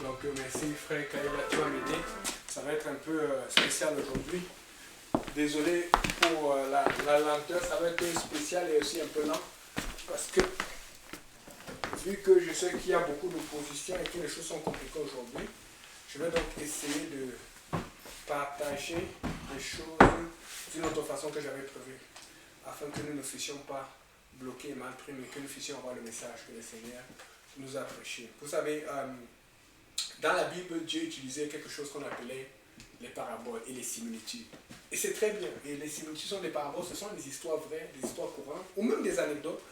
Donc merci frère Kaila, tu vas m'aider. Ça va être un peu spécial aujourd'hui. Désolé pour la lenteur, ça va être spécial et aussi un peu lent. Parce que vu que je sais qu'il y a beaucoup d'opposition et que les choses sont compliquées aujourd'hui, je vais donc essayer de partager les choses d'une autre façon que j'avais prévu. Afin que nous ne fussions pas bloqués et mal pris, mais que nous fussions avoir le message que le Seigneur nous a prêché. Vous savez, dans la Bible, Dieu utilisait quelque chose qu'on appelait les paraboles et les similitudes. Et c'est très bien. Et les similitudes sont des paraboles, ce sont des histoires vraies, des histoires courantes, ou même des anecdotes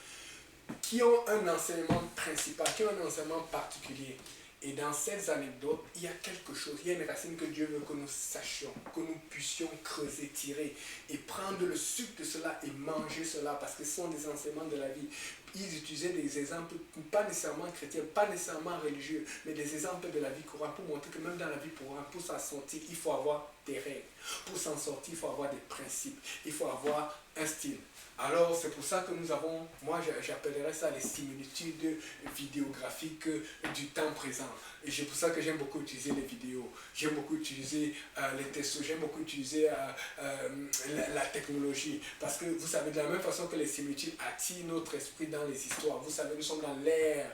qui ont un enseignement principal, qui ont un enseignement particulier. Et dans ces anecdotes, il y a quelque chose, il y a une racine que Dieu veut que nous sachions, que nous puissions creuser, tirer et prendre le sucre de cela et manger cela parce que ce sont des enseignements de la vie. Ils utilisaient des exemples, pas nécessairement chrétiens, pas nécessairement religieux, mais des exemples de la vie courante pour montrer que même dans la vie courante, pour s'en sortir, il faut avoir des règles. Pour s'en sortir, il faut avoir des principes, il faut avoir un style. Alors c'est pour ça que nous avons, moi j'appellerais ça les similitudes vidéographiques du temps présent. Et c'est pour ça que j'aime beaucoup utiliser les vidéos, j'aime beaucoup utiliser les textos, j'aime beaucoup utiliser la technologie. Parce que vous savez, de la même façon que les similitudes attirent notre esprit dans les histoires, vous savez, nous sommes dans l'ère,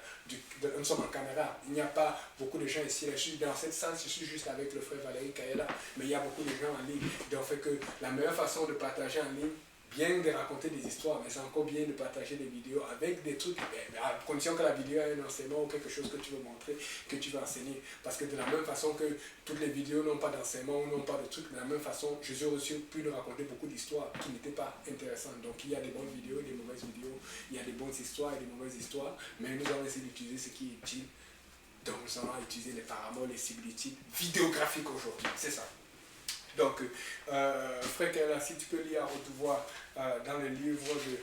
nous sommes en caméra, il n'y a pas beaucoup de gens ici, je suis dans cette salle, je suis juste avec le frère Valérie Kaela, mais il y a beaucoup de gens en ligne. Donc fait que la meilleure façon de partager en ligne, bien de raconter des histoires, mais c'est encore bien de partager des vidéos avec des trucs, à condition que la vidéo ait un enseignement ou quelque chose que tu veux montrer, que tu veux enseigner. Parce que de la même façon que toutes les vidéos n'ont pas d'enseignement ou n'ont pas de trucs, de la même façon, je suis aussi pu de raconter beaucoup d'histoires qui n'étaient pas intéressantes. Donc il y a des bonnes vidéos et des mauvaises vidéos, il y a des bonnes histoires et des mauvaises histoires, mais nous allons essayer d'utiliser ce qui est utile. Donc nous allons utiliser les paraboles, les similitudes vidéographiques aujourd'hui, c'est ça. Donc, frère Kaila, si tu peux lire à haute voix dans le livre de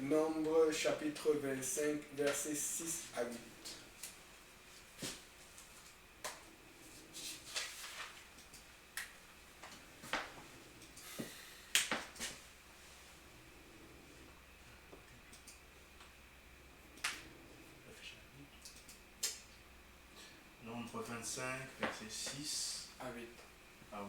Nombre, chapitre 25, versets 6 à 8. Nombre 25, verset 6 À 8. à 8.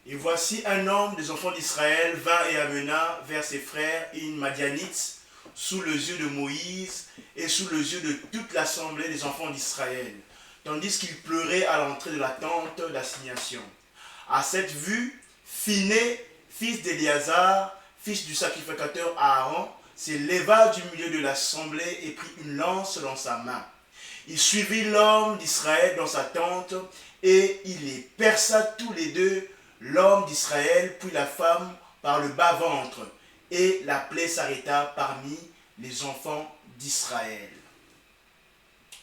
Et voici un homme des enfants d'Israël vint et amena vers ses frères une Madianite sous les yeux de Moïse et sous les yeux de toute l'assemblée des enfants d'Israël, tandis qu'il pleurait à l'entrée de la tente d'assignation. À cette vue, Phiné, fils d'Éléazar, fils du sacrificateur Aaron, se leva du milieu de l'assemblée et prit une lance dans sa main. Il suivit l'homme d'Israël dans sa tente et il les perça tous les deux, l'homme d'Israël puis la femme par le bas-ventre, et la plaie s'arrêta parmi les enfants d'Israël.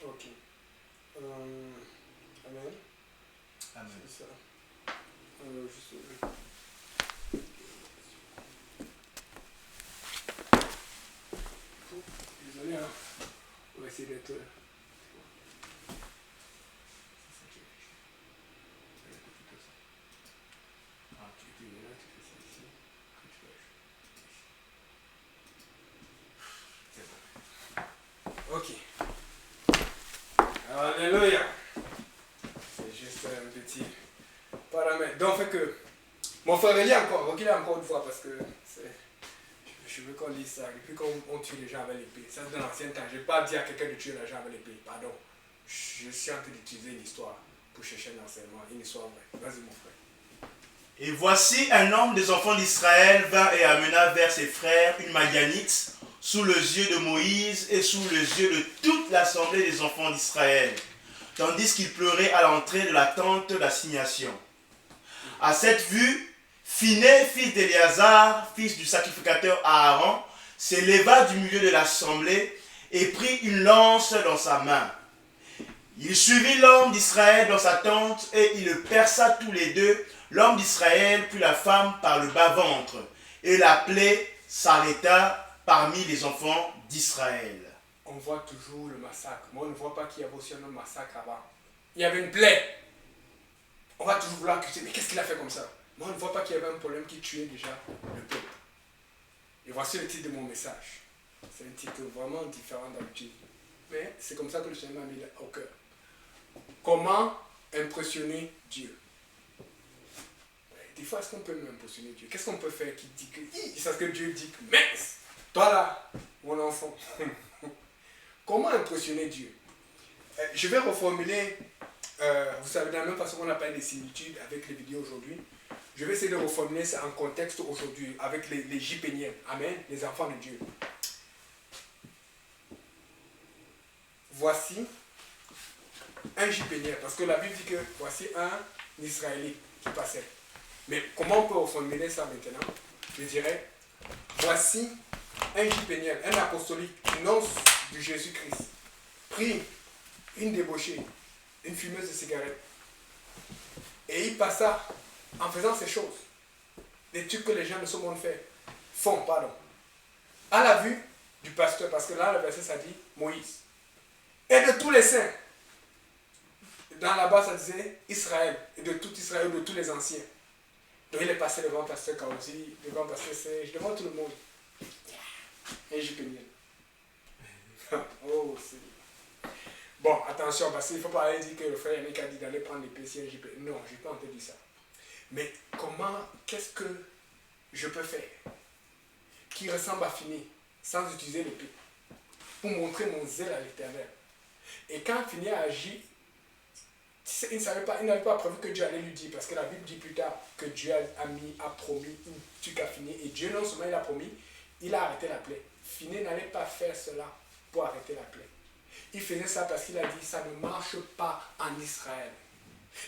Ok. Amen. Amen. C'est ça. Désolé, hein. On va essayer d'être... Ok. Alléluia. C'est juste un petit paramètre. Donc, fait que mon frère, reculez encore une fois parce que je veux qu'on lise ça. Depuis qu'on tue les gens avec l'épée. Ça, c'est dans l'ancien temps. Je n'ai pas dit à quelqu'un de tuer les gens avec l'épée. Pardon. Je suis en train d'utiliser une histoire pour chercher un enseignement. Une histoire vraie. Vas-y, mon frère. Et voici un homme des enfants d'Israël vint et amena vers ses frères une Madianite sous les yeux de Moïse et sous les yeux de toute l'assemblée des enfants d'Israël, tandis qu'il pleurait à l'entrée de la tente d'assignation. À cette vue, Phiné, fils d'Éléazar, fils du sacrificateur Aaron, se leva du milieu de l'assemblée et prit une lance dans sa main. Il suivit l'homme d'Israël dans sa tente et il le perça tous les deux, l'homme d'Israël puis la femme par le bas-ventre, et la plaie s'arrêta parmi les enfants d'Israël. On voit toujours le massacre. Moi, on ne voit pas qu'il y avait aussi un autre massacre avant. Il y avait une plaie. On va toujours vouloir accuser. Mais qu'est-ce qu'il a fait comme ça? Moi, on ne voit pas qu'il y avait un problème qui tuait déjà le peuple. Et voici le titre de mon message. C'est un titre vraiment différent d'habitude. Mais c'est comme ça que le Seigneur m'a mis au cœur. Comment impressionner Dieu? Des fois, est-ce qu'on peut impressionner Dieu? Qu'est-ce qu'on peut faire qui dit que... C'est ce que Dieu dit que... Mince! Toi là, mon enfant. Comment impressionner Dieu? Je vais reformuler... vous savez, de la même façon qu'on a parlé des similitudes avec les vidéos aujourd'hui, je vais essayer de reformuler ça en contexte aujourd'hui avec les Jipéniens. Amen, les enfants de Dieu. Voici un Jipénien, parce que la Bible dit que voici un Israélite qui passait. Mais comment on peut reformuler ça maintenant? Je dirais, voici un Jipénien, un apostolique, une once de Jésus-Christ, prit une débauchée, une fumeuse de cigarette, et il passa en faisant ces choses, les trucs que les gens de ce monde font, à la vue du pasteur, parce que là le verset ça dit Moïse, et de tous les saints. Dans la-bas ça disait Israël, et de tout Israël, de tous les anciens. Donc il est passé devant pasteur Kaouzi, devant pasteur Serge, devant tout le monde. Et je peux oh, c'est... Bon, attention, parce qu'il ne faut pas aller dire que le frère Yannick a dit d'aller prendre les PC. Non, je n'ai pas entendu ça. Mais comment, qu'est-ce que je peux faire qui ressemble à Fini, sans utiliser l'épée, pour montrer mon zèle à l'Éternel? Et quand Fini a agi, il n'avait pas prévu que Dieu allait lui dire, parce que la Bible dit plus tard que Dieu a promis un truc à Fini, et Dieu non seulement il a promis, il a arrêté la plaie. Fini n'allait pas faire cela pour arrêter la plaie. Il faisait ça parce qu'il a dit ça ne marche pas en Israël.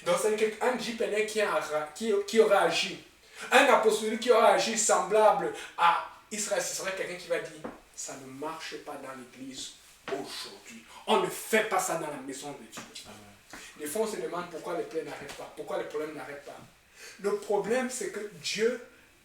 Donc c'est un Jipénais qui aurait agi, un apostolique qui aurait agi semblable à Israël, ce serait quelqu'un qui va dire ça ne marche pas dans l'église aujourd'hui. On ne fait pas ça dans la maison de Dieu. Des fois on se demande pourquoi les plaies n'arrêtent pas, pourquoi les problèmes n'arrêtent pas. Le problème c'est que Dieu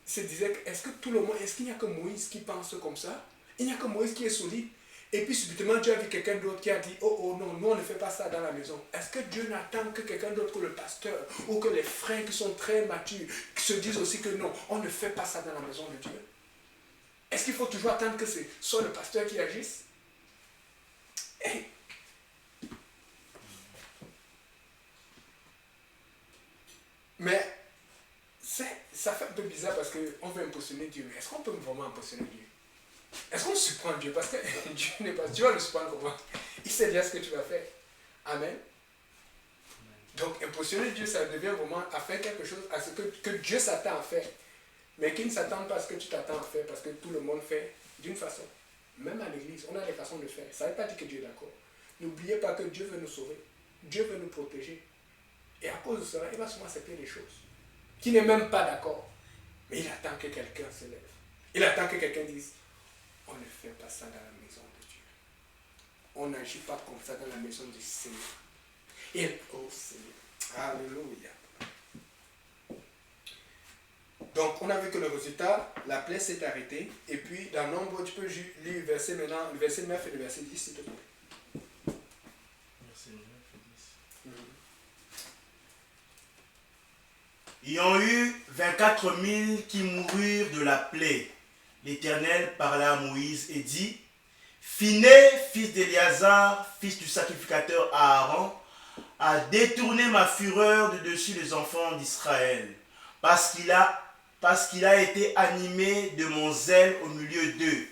se disait, est-ce que tout le monde, est-ce qu'il n'y a que Moïse qui pense comme ça? Il n'y a que Moïse qui est solide. Et puis subitement Dieu a vu quelqu'un d'autre qui a dit, oh non, nous on ne fait pas ça dans la maison. Est-ce que Dieu n'attend que quelqu'un d'autre, que le pasteur, ou que les frères qui sont très matures, qui se disent aussi que non, on ne fait pas ça dans la maison de Dieu? Est-ce qu'il faut toujours attendre que ce soit le pasteur qui agisse? Hey. Mais ça fait un peu bizarre parce qu'on veut impressionner Dieu. Mais est-ce qu'on peut vraiment impressionner Dieu? Est-ce qu'on surprend Dieu? Parce que Dieu n'est pas... Tu vas le surprendre comment? Il sait déjà ce que tu vas faire. Amen. Donc impressionner Dieu, ça devient vraiment à faire quelque chose, à ce que Dieu s'attend à faire. Mais qu'il ne s'attend pas à ce que tu t'attends à faire, parce que tout le monde fait d'une façon. Même à l'église, on a des façons de faire. Ça ne veut pas dire que Dieu est d'accord. N'oubliez pas que Dieu veut nous sauver. Dieu veut nous protéger. Et à cause de cela, il va souvent accepter des choses qui n'est même pas d'accord. Mais il attend que quelqu'un se lève. Il attend que quelqu'un dise, on ne fait pas ça dans la maison de Dieu. On n'agit pas comme ça dans la maison du Seigneur. Et oh Seigneur, alléluia. Donc on a vu que le résultat, la plaie s'est arrêtée. Et puis dans Nombre, tu peux lire le verset maintenant, le verset 9 et le verset 10 s'il te plaît. Verset 9 et 10. Ayant eu 24 000 qui moururent de la plaie, l'Éternel parla à Moïse et dit, Phiné, fils d'Éléazar, fils du sacrificateur Aaron, a détourné ma fureur de dessus les enfants d'Israël, parce qu'il a été animé de mon zèle au milieu d'eux,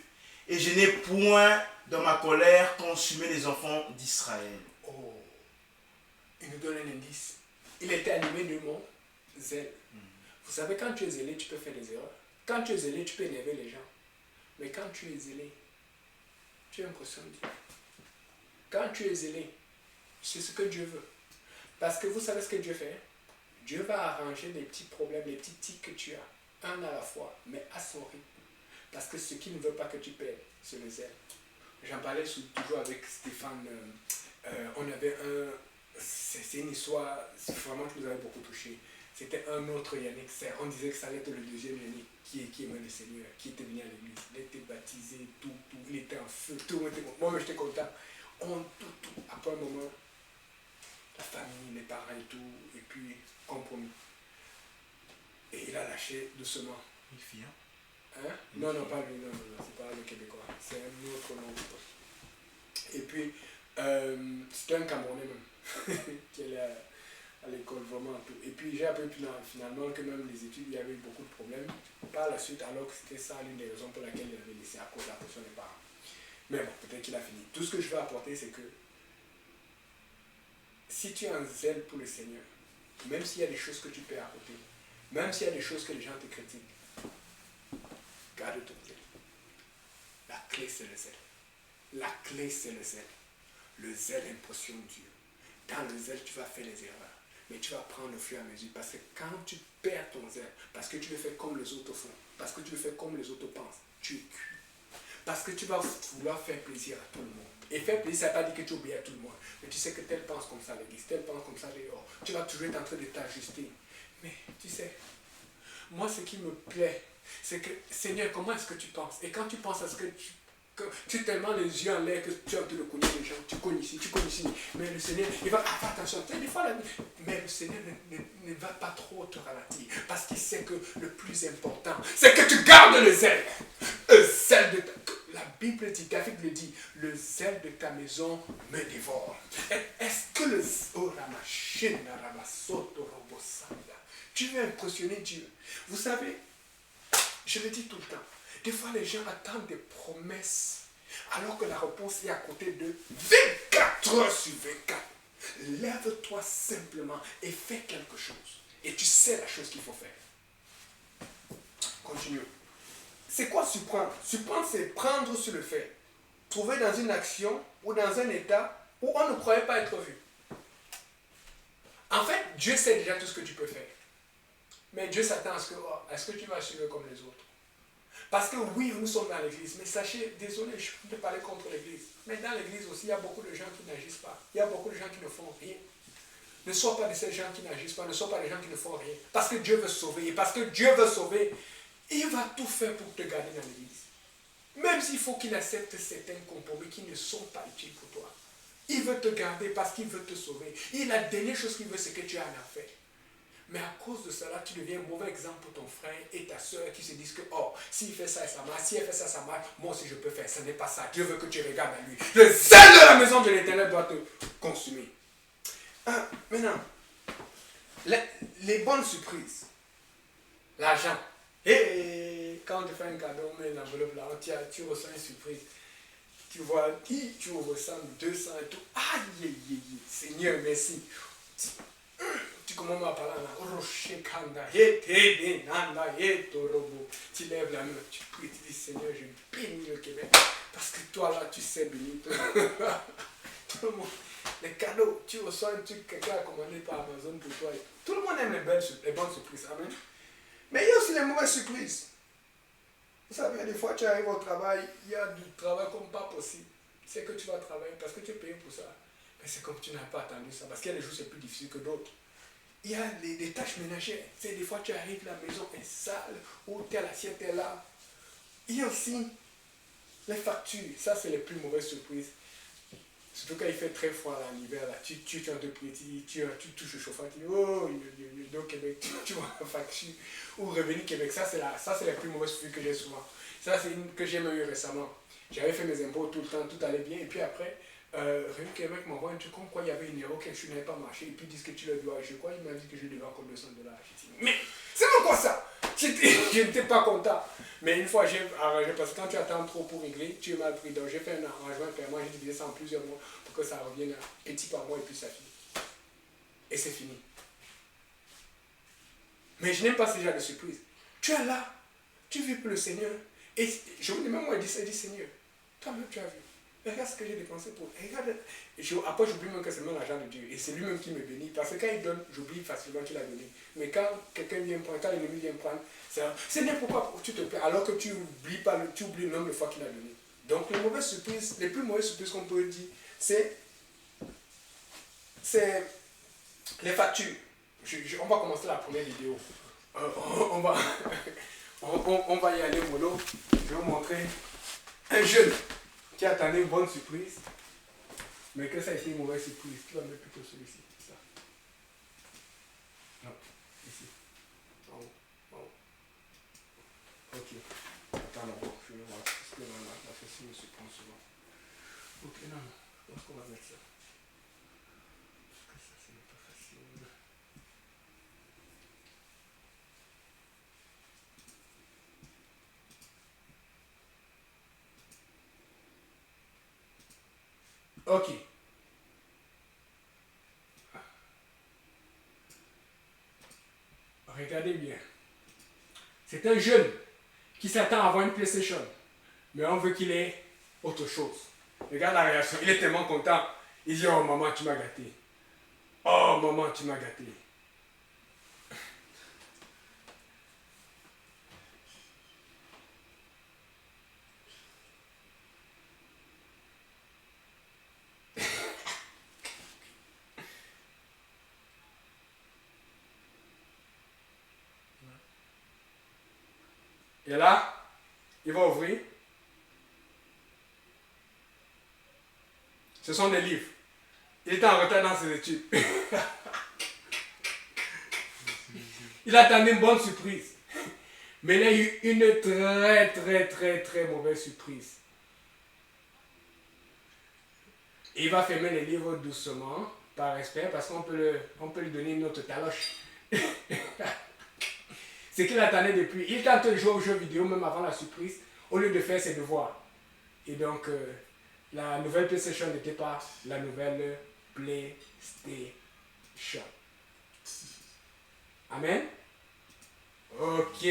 et je n'ai point dans ma colère consumé les enfants d'Israël. Oh, il nous donne un indice. Il était animé de mon zèle. Vous savez, quand tu es zélé, tu peux faire des erreurs. Quand tu es zélé, tu peux énerver les gens. Mais quand tu es zélé, tu impressionnes Dieu. Quand tu es zélé, c'est ce que Dieu veut. Parce que vous savez ce que Dieu fait? Dieu va arranger les petits problèmes, les petits tics que tu as, un à la fois, mais à son rythme. Parce que ce qu'il ne veut pas que tu perdes, c'est le zèle. J'en parlais toujours avec Stéphane. On avait un... C'est une histoire vraiment qui nous avait beaucoup touché. C'était un autre Yannick. On disait que ça allait être le deuxième Yannick qui aimait le Seigneur, qui était venu à l'église. Il était baptisé, tout, il était en feu, tout le monde était content. Moi, j'étais content. Tout. Après un moment, la famille, les parents et tout, et puis compromis. Et il a lâché doucement. Une fille, hein? Non, pas lui, non, c'est pas le Québécois. C'est un autre nom. Et puis, C'était un Camerounais même, qui allait à l'école vraiment tout. Et puis j'ai appris finalement que même les études, il y avait eu beaucoup de problèmes par la suite, alors que c'était ça l'une des raisons pour laquelle il avait laissé à cause de la pression des parents. Mais bon, peut-être qu'il a fini. Tout ce que je veux apporter, c'est que si tu as un zèle pour le Seigneur, même s'il y a des choses que tu peux à côté, même s'il y a des choses que les gens te critiquent, garde ton zèle. La clé, c'est le zèle. La clé, c'est le zèle. Le zèle impressionne Dieu. Dans le zèle, tu vas faire les erreurs. Mais tu vas prendre au fur et à mesure. Parce que quand tu perds ton zèle, parce que tu veux faire comme les autres font, parce que tu veux faire comme les autres pensent, tu es cuit. Parce que tu vas vouloir faire plaisir à tout le monde. Et faire plaisir, ça ne veut pas dire que tu obéis à tout le monde. Mais tu sais que tel pense comme ça à l'église, tel pense comme ça dehors. Tu vas toujours être en train de t'ajuster. Mais tu sais, moi ce qui me plaît, c'est que Seigneur, comment est-ce que tu penses? Et quand tu penses à ce que tu as tellement les yeux en l'air que tu as envie de connaître les gens, tu connais ici, tu connais ici. Mais le Seigneur, il va faire attention. Des fois, mais le Seigneur ne va pas trop te ralentir. Parce qu'il sait que le plus important, c'est que tu gardes le zèle. Le zèle de la Bible dit, David le dit, le zèle de ta maison me dévore. Est-ce que le tu veux impressionner Dieu? Vous savez, je le dis tout le temps, des fois les gens attendent des promesses alors que la réponse est à côté de 24 heures sur 24. Lève-toi simplement et fais quelque chose. Et tu sais la chose qu'il faut faire. Continue. C'est quoi surprendre? Surprendre, c'est prendre sur le fait. Trouver dans une action ou dans un état où on ne croyait pas être vu. En fait, Dieu sait déjà tout ce que tu peux faire. Mais Dieu s'attend à ce que, est-ce que tu vas suivre comme les autres? Parce que oui, nous sommes dans l'église, mais sachez, désolé, je peux parler contre l'église. Mais dans l'église aussi, il y a beaucoup de gens qui n'agissent pas. Il y a beaucoup de gens qui ne font rien. Ne sois pas de ces gens qui n'agissent pas, ne sois pas des gens qui ne font rien. Parce que Dieu veut sauver. Et parce que Dieu veut sauver, il va tout faire pour te garder dans l'église. Même s'il faut qu'il accepte certains compromis qui ne sont pas utiles pour toi. Il veut te garder parce qu'il veut te sauver. Et la dernière chose qu'il veut, c'est que tu aies un affaire. Mais à cause de cela, tu deviens un mauvais exemple pour ton frère et ta soeur qui se disent que, s'il fait ça, ça marche, si elle fait ça, ça marche, moi aussi je peux faire. Ce n'est pas ça. Dieu veut que tu regardes à lui. Le zèle de la maison de l'Éternel doit te consumer. Maintenant, les bonnes surprises. L'argent. Et quand tu fais un cadeau, on met l'enveloppe là, tu reçois une surprise. Tu vois, tu ressens 200 et tout. Aïe, Seigneur, merci. Tu commences à parler là. Tu lèves la main, tu pries, tu dis Seigneur, je bénis le Québec. Parce que toi là, tu sais bénir. Tout le monde. Les cadeaux, tu reçois un truc, quelqu'un a commandé par Amazon pour toi. Tout le monde aime les bonnes surprises. Amen. Mais il y a aussi les mauvaises surprises. Vous savez, des fois tu arrives au travail, il y a du travail comme pas possible. C'est que tu vas travailler parce que tu es payé pour ça. Mais c'est comme tu n'as pas attendu ça. Parce qu'il y a des jours c'est plus difficile que d'autres. Il y a des tâches ménagères. C'est des fois tu arrives, la maison est sale, ou telle assiette est là. Il y a aussi les factures. Ça, c'est les plus mauvaises surprises. Surtout quand il fait très froid là, l'hiver, là, tu es un peu petit, tu touches le chauffage, tu dis oh, il est au Québec, tu vois la facture. Ou Revenu Québec, ça c'est la plus mauvaise surprise que j'ai souvent. Ça c'est une que j'ai même eu récemment. J'avais fait mes impôts tout le temps, tout allait bien, et puis après, Revenu Québec m'envoie un truc comme quoi il y avait une erreur, quelque chose n'avait pas marché, et puis ils disent que tu le dois, je crois, il m'a dit que je devais encore $200. J'ai dit, mais c'est pourquoi ça? Je n'étais pas content. Mais une fois j'ai arrangé, parce que quand tu attends trop pour régler, tu es mal pris. Donc j'ai fait un arrangement, et moi j'ai divisé ça en plusieurs mois pour que ça revienne petit par mois et puis ça finit. Et c'est fini. Mais je n'aime pas ce genre de surprise. Tu es là, tu vis pour le Seigneur. Et je vous dis, même moi, je dis Seigneur, toi-même tu as vu. Regarde ce que j'ai dépensé pour. Regarde. Après, j'oublie même que c'est même l'argent de Dieu. Et c'est lui-même qui me bénit. Parce que quand il donne, j'oublie facilement qu'il a donné. Mais quand quelqu'un vient prendre, quand l'ennemi vient prendre, c'est n'importe pourquoi tu te plais. Alors que tu oublies pas, tu oublies le nombre de fois qu'il a donné. Donc, les plus mauvaises surprises qu'on peut dire, c'est les factures. On va commencer la première vidéo. On va y aller mollo. Je vais vous montrer un jeune qui attendait une bonne surprise, mais que ça a été une mauvaise surprise. Tu vas mettre plutôt celui-ci. Ça. Non, ici. En haut. En haut. Ok. Attends d'abord, je vais voir. Parce que la ceci me surprend souvent. Ok, non. Où est-ce qu'on va mettre ça? Parce que ça, c'est pas facile. Ok. Regardez bien. C'est un jeune qui s'attend à avoir une PlayStation. Mais on veut qu'il ait autre chose. Regarde la réaction. Il est tellement content. Il dit, oh maman, tu m'as gâté. Oh maman, tu m'as gâté. Et là, il va ouvrir. Ce sont des livres. Il était en retard dans ses études. Il attendait une bonne surprise. Mais il a eu une très mauvaise surprise. Il va fermer les livres doucement, par respect, parce qu'on peut lui donner une autre taloche. C'est qu'il attendait depuis. Il tente de jouer aux jeux vidéo même avant la surprise, au lieu de faire ses devoirs. Et donc, la nouvelle PlayStation n'était pas la nouvelle PlayStation. Amen. Ok.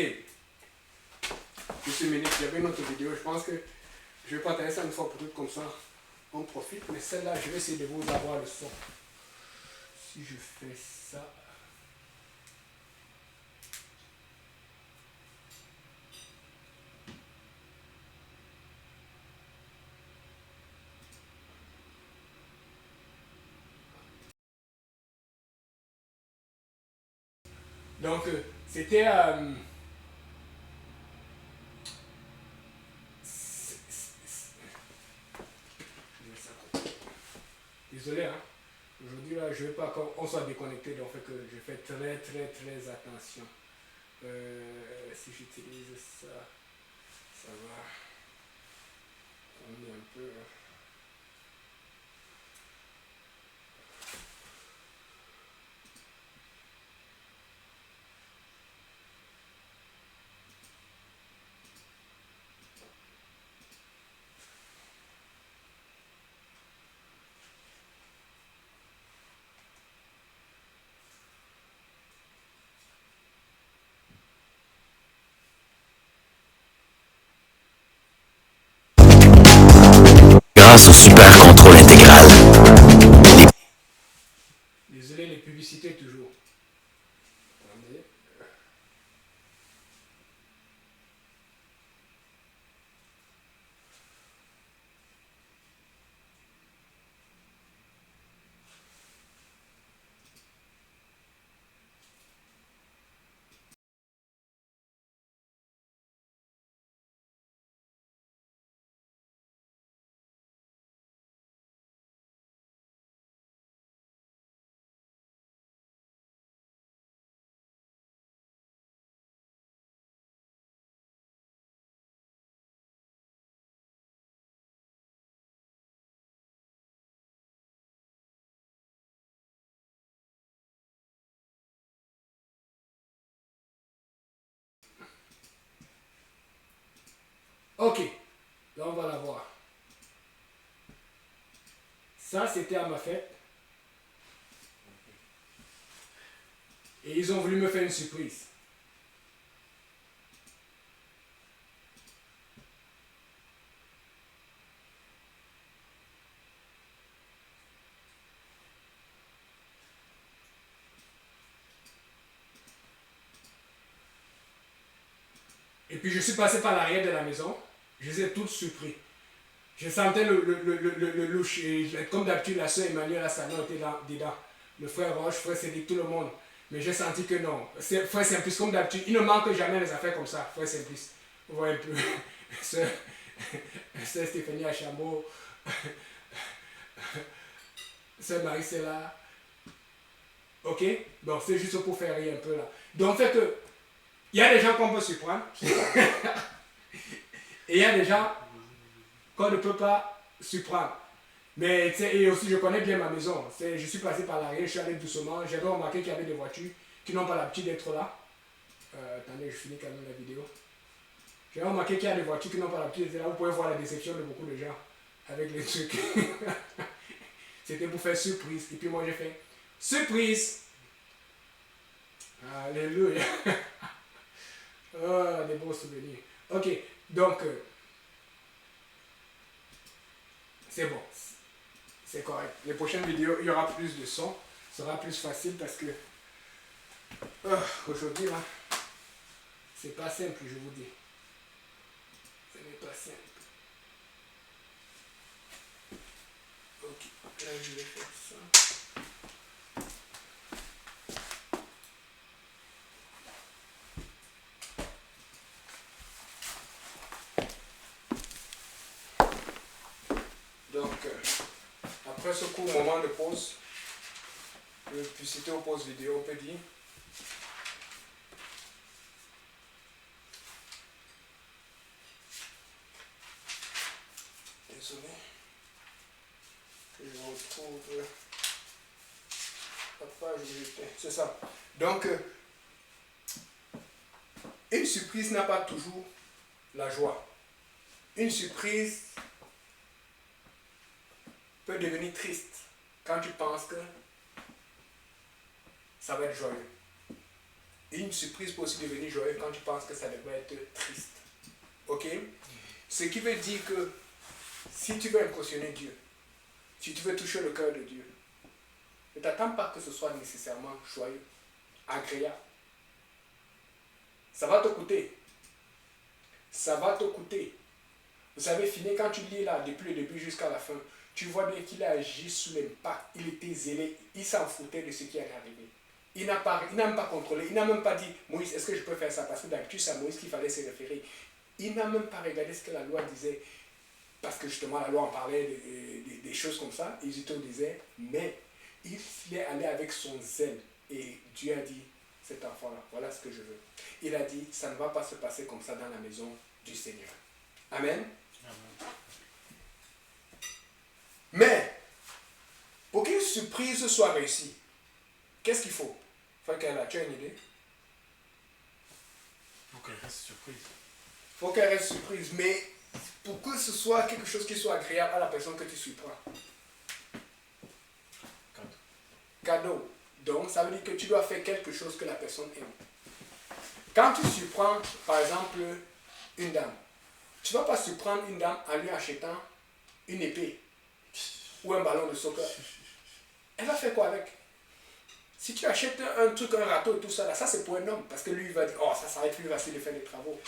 Monsieur Ménix, il y avait une autre vidéo. Je pense que je vais partager ça une fois pour toutes comme ça. On profite. Mais celle-là, je vais essayer de vous avoir le son. Si je fais ça. Donc, c'était... désolé, hein. Aujourd'hui, là, je ne veux pas qu'on soit déconnecté, donc fait que je fais très attention. Si j'utilise ça, ça va. On est un peu... Grâce au super contrôle intégral. Désolé, les publicités toujours. Attendez. Ok, là on va la voir. Ça, c'était à ma fête. Et ils ont voulu me faire une surprise. Et puis je suis passé par l'arrière de la maison. Je les ai tous surpris. Je sentais le louche. Et comme d'habitude, la soeur Emmanuel, la salon était dedans. Le frère Roche, frère Cédric, tout le monde. Mais j'ai senti que non. Frère Simplice, comme d'habitude, il ne manque jamais les affaires comme ça. Frère Simplice. Vous voyez un peu. Sœur Stéphanie Achambault. Sœur Marie, là. Ok? Donc c'est juste pour faire rire un peu là. Donc fait que, il y a des gens qu'on peut surprendre. Et il y a des gens qu'on ne peut pas surprendre. Mais tu sais, et aussi je connais bien ma maison. Je suis passé par l'arrière, je suis allé doucement. J'avais remarqué qu'il y avait des voitures qui n'ont pas l'habitude d'être là. Attendez, je finis quand même la vidéo. J'ai remarqué qu'il y a des voitures qui n'ont pas l'habitude d'être là. Vous pouvez voir la déception de beaucoup de gens avec les trucs. C'était pour faire surprise. Et puis moi j'ai fait surprise. Alléluia. Oh, des beaux souvenirs. Ok, donc c'est bon. C'est correct. Les prochaines vidéos, il y aura plus de son. Ce sera plus facile parce que aujourd'hui là, c'est pas simple, je vous dis. Ce n'est pas simple. Ok, là je vais faire ça. Donc, après ce court moment de pause, publicité ou pause vidéo, on peut dire. Désolé. Que je retrouve la page où j'étais. C'est ça. Donc, une surprise n'a pas toujours la joie. Une surprise peut devenir triste quand tu penses que ça va être joyeux. Et une surprise peut aussi devenir joyeuse quand tu penses que ça devrait être triste. Ok? Ce qui veut dire que si tu veux impressionner Dieu, si tu veux toucher le cœur de Dieu, ne t'attends pas que ce soit nécessairement joyeux, agréable. Ça va te coûter. Ça va te coûter. Vous savez, fini quand tu lis là, depuis le début jusqu'à la fin, tu vois bien qu'il a agi sous l'impact. Il était zélé. Il s'en foutait de ce qui allait arriver. Il n'a même pas contrôlé. Il n'a même pas dit, Moïse, est-ce que je peux faire ça? Parce que d'habitude, c'est à Moïse qu'il fallait se référer. Il n'a même pas regardé ce que la loi disait. Parce que justement, la loi en parlait des choses comme ça. Israël disait, mais il est allé avec son zèle. Et Dieu a dit, cet enfant-là, voilà ce que je veux. Il a dit, ça ne va pas se passer comme ça dans la maison du Seigneur. Amen. Amen. Mais, pour qu'une surprise soit réussie, qu'est-ce qu'il faut? Tu as une idée? Pour qu'elle reste surprise. Il faut qu'elle reste surprise, mais pour que ce soit quelque chose qui soit agréable à la personne que tu surprends. Cadeau. Donc, ça veut dire que tu dois faire quelque chose que la personne aime. Quand tu surprends, par exemple, une dame, tu ne vas pas surprendre une dame en lui achetant une épée ou un ballon de soccer. Elle va faire quoi avec? Si tu achètes un truc, un râteau et tout ça, là, ça c'est pour un homme. Parce que lui, il va dire, oh, ça va être plus facile de faire des travaux.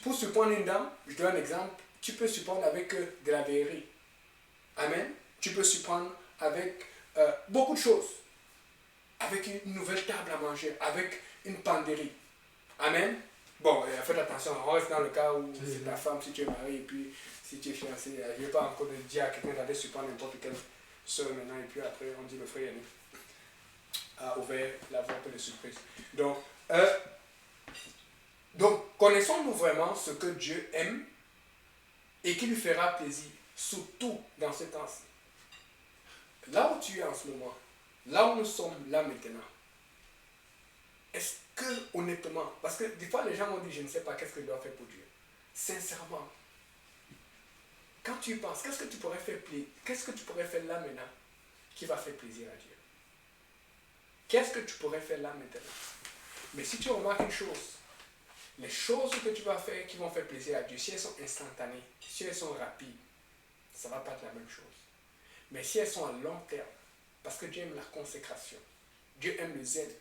Pour surprendre une dame, je donne un exemple, tu peux surprendre avec de la verrerie. Amen. Tu peux surprendre avec beaucoup de choses. Avec une nouvelle table à manger, avec une penderie. Amen. Bon, faites attention, on reste dans le cas où c'est ta femme, si tu es marié, et puis si tu es fiancé. Je ne vais pas encore dire à quelqu'un d'aller surprendre n'importe quelle soeur maintenant, et puis après on dit le frère Yannick a ouvert la voie pour les surprises. Donc, connaissons-nous vraiment ce que Dieu aime et qui lui fera plaisir, surtout dans ce temps-ci. Là où tu es en ce moment, là où nous sommes là maintenant, est-ce que honnêtement, parce que des fois les gens m'ont dit je ne sais pas qu'est-ce que je dois faire pour Dieu. Sincèrement, quand tu y penses, qu'est-ce que tu pourrais faire là maintenant qui va faire plaisir à Dieu? Qu'est-ce que tu pourrais faire là maintenant? Mais si tu remarques une chose, les choses que tu vas faire qui vont faire plaisir à Dieu, si elles sont instantanées, si elles sont rapides, ça ne va pas être la même chose. Mais si elles sont à long terme, parce que Dieu aime la consécration, Dieu aime le zèle.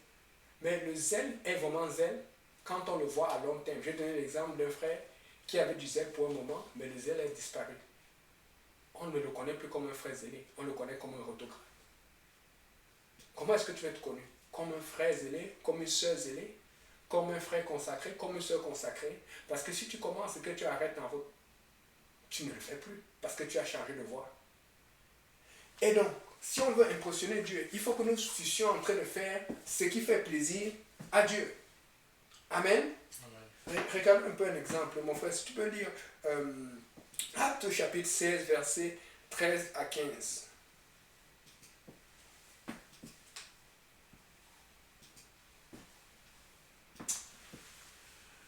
Mais le zèle est vraiment zèle quand on le voit à long terme. Je vais donner l'exemple d'un frère qui avait du zèle pour un moment, mais le zèle a disparu. On ne le connaît plus comme un frère zélé, on le connaît comme un rotographe. Comment est-ce que tu vas être connu? Comme un frère zélé, comme une soeur zélée, comme un frère consacré, comme une soeur consacrée. Parce que si tu commences et que tu arrêtes en route, tu ne le fais plus parce que tu as changé de voie. Et donc, si on veut impressionner Dieu, il faut que nous soyons en train de faire ce qui fait plaisir à Dieu. Amen. Regarde un peu un exemple. Mon frère, si tu peux lire Actes chapitre 16, verset 13 à 15.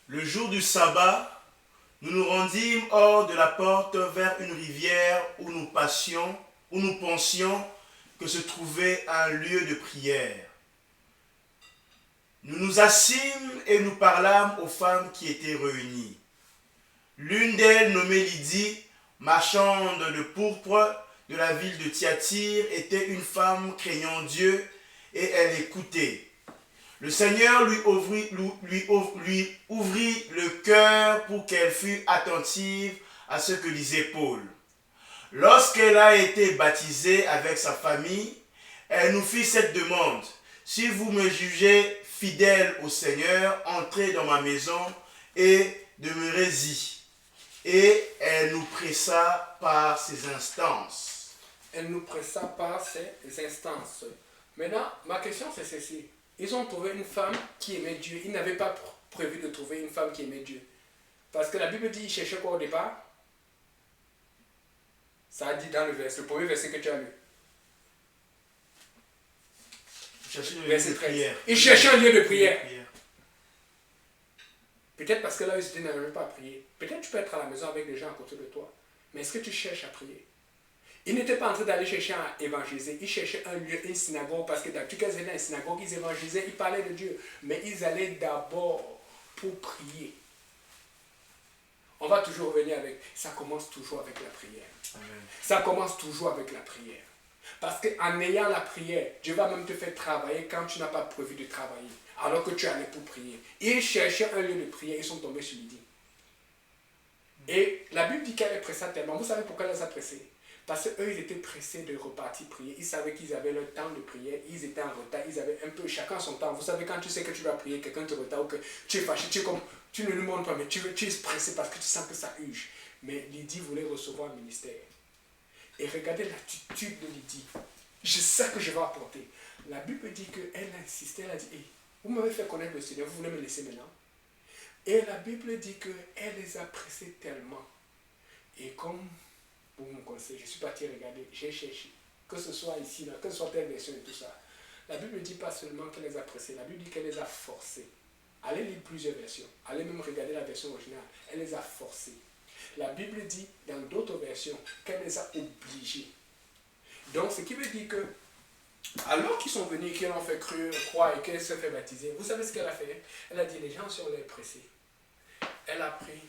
Le jour du sabbat, nous nous rendîmes hors de la porte vers une rivière où nous pensions que se trouvait un lieu de prière. Nous nous assîmes et nous parlâmes aux femmes qui étaient réunies. L'une d'elles, nommée Lydie, marchande de pourpre de la ville de Thyatire, était une femme craignant Dieu et elle écoutait. Le Seigneur lui ouvrit le cœur pour qu'elle fût attentive à ce que disait Paul. Lorsqu'elle a été baptisée avec sa famille, elle nous fit cette demande. Si vous me jugez fidèle au Seigneur, entrez dans ma maison et demeurez-y. Et elle nous pressa par ses instances. Elle nous pressa par ses instances. Maintenant, ma question c'est ceci. Ils ont trouvé une femme qui aimait Dieu. Ils n'avaient pas prévu de trouver une femme qui aimait Dieu. Parce que la Bible dit, ils cherchaient quoi au départ? Ça a dit dans le premier verset que tu as lu. Verset 13. Ils cherchaient un lieu de prière. Peut-être parce que là, ils n'arrivaient pas à prier. Peut-être tu peux être à la maison avec des gens à côté de toi. Mais est-ce que tu cherches à prier? Ils n'étaient pas en train d'aller chercher à évangéliser. Ils cherchaient un lieu, une synagogue, parce que d'habitude, quand ils allaient dans une synagogue, ils évangélisaient, ils parlaient de Dieu. Mais ils allaient d'abord pour prier. On va toujours revenir avec, ça commence toujours avec la prière. Amen. Ça commence toujours avec la prière. Parce qu'en ayant la prière, Dieu va même te faire travailler quand tu n'as pas prévu de travailler. Alors que tu allais pour prier. Ils cherchaient un lieu de prière, ils sont tombés sur Lydie. Et la Bible dit qu'elle est pressée tellement. Vous savez pourquoi elle les a pressés? Parce qu'eux, ils étaient pressés de repartir prier. Ils savaient qu'ils avaient leur temps de prière. Ils étaient en retard. Ils avaient un peu, chacun son temps. Vous savez, quand tu sais que tu dois prier, quelqu'un te retarde ou que tu es fâché, tu ne lui montres pas, mais tu es pressé parce que tu sens que ça huge. Mais Lydie voulait recevoir un ministère. Et regardez l'attitude de Lydie. Je sais que je vais apporter. La Bible dit qu'elle a insisté. Elle a dit, hey, vous m'avez fait connaître le Seigneur, vous voulez me laisser maintenant? Et la Bible dit qu'elle les a pressés tellement. Et comme vous me connaissez, je suis parti regarder, j'ai cherché. Que ce soit ici, là, que ce soit telle version et tout ça. La Bible ne dit pas seulement qu'elle les a pressés, la Bible dit qu'elle les a forcés. Allez lire plusieurs versions. Allez même regarder la version originale. Elle les a forcés. La Bible dit dans d'autres versions qu'elle les a obligés. Donc ce qui veut dire que alors qu'ils sont venus, qu'ils l'ont fait croire et qu'elle s'est fait baptiser, vous savez ce qu'elle a fait? Elle a dit les gens sont les pressés. Elle a pris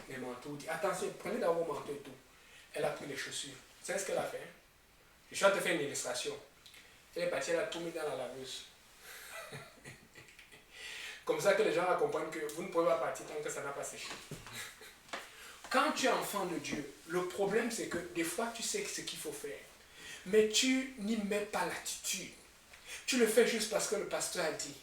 les manteaux, dit attention, prenez d'abord vos manteaux et tout. Elle a pris les chaussures. Vous savez ce qu'elle a fait? Je suis en train de faire une illustration. Elle est partie, elle a tout mis dans la laveuse. Comme ça que les gens comprennent que vous ne pouvez pas partir tant que ça n'a pas séché. Quand tu es enfant de Dieu, le problème c'est que des fois tu sais ce qu'il faut faire. Mais tu n'y mets pas l'attitude. Tu le fais juste parce que le pasteur a dit.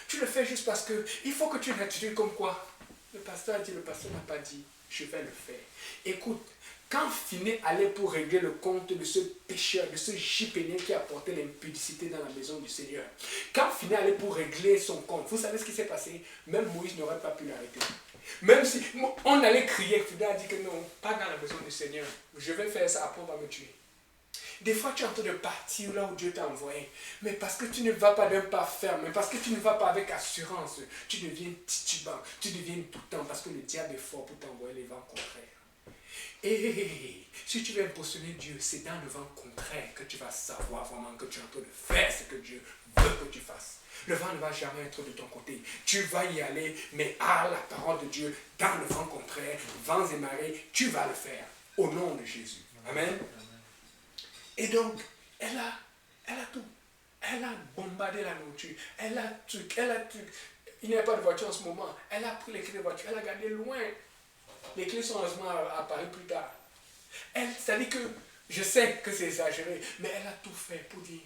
Tu le fais juste parce que il faut que tu aies une attitude comme quoi. Le pasteur a dit, le pasteur n'a pas dit. Je vais le faire. Écoute, quand Phiné allait pour régler le compte de ce pécheur, de ce Jipénien qui apportait l'impudicité dans la maison du Seigneur, quand Phiné allait pour régler son compte, vous savez ce qui s'est passé? Même Moïse n'aurait pas pu l'arrêter. Même si on allait crier, Phiné a dit que non, pas dans la maison du Seigneur. Je vais faire ça, après on va me tuer. Des fois, tu es en train de partir là où Dieu t'a envoyé. Mais parce que tu ne vas pas d'un pas ferme, mais parce que tu ne vas pas avec assurance, tu deviens titubant, tu deviens doutant, parce que le diable est fort pour t'envoyer les vents contraires. Et si tu veux impressionner Dieu, c'est dans le vent contraire que tu vas savoir vraiment que tu es en train de faire ce que Dieu veut que tu fasses. Le vent ne va jamais être de ton côté. Tu vas y aller, mais à la parole de Dieu, dans le vent contraire, vents et marées, tu vas le faire. Au nom de Jésus. Amen. Et donc, elle a tout. Elle a bombardé la nourriture. Elle a tout. Il n'y a pas de voiture en ce moment. Elle a pris les clés de voiture. Elle a gardé loin. Les clés sont heureusement apparues plus tard. C'est-à-dire que je sais que c'est exagéré, mais elle a tout fait pour dire,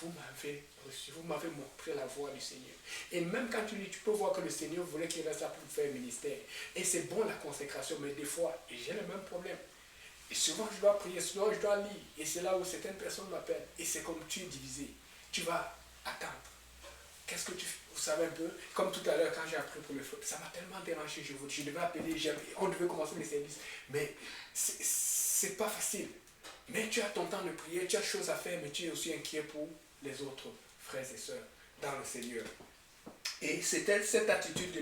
vous m'avez reçu, vous m'avez montré la voie du Seigneur. Et même quand tu lis, tu peux voir que le Seigneur voulait qu'il reste là pour faire un ministère. Et c'est bon la consécration, mais des fois, j'ai le même problème. Et souvent je dois prier, souvent je dois lire. Et c'est là où certaines personnes m'appellent. Et c'est comme tu es divisé. Tu vas attendre. Qu'est-ce que tu fais? Vous savez un peu, comme tout à l'heure quand j'ai appris pour le feu, ça m'a tellement dérangé, je devais appeler, on devait commencer les services. Mais c'est pas facile. Mais tu as ton temps de prière, tu as choses à faire, mais tu es aussi inquiet pour les autres frères et sœurs dans le Seigneur. Et c'était cette attitude de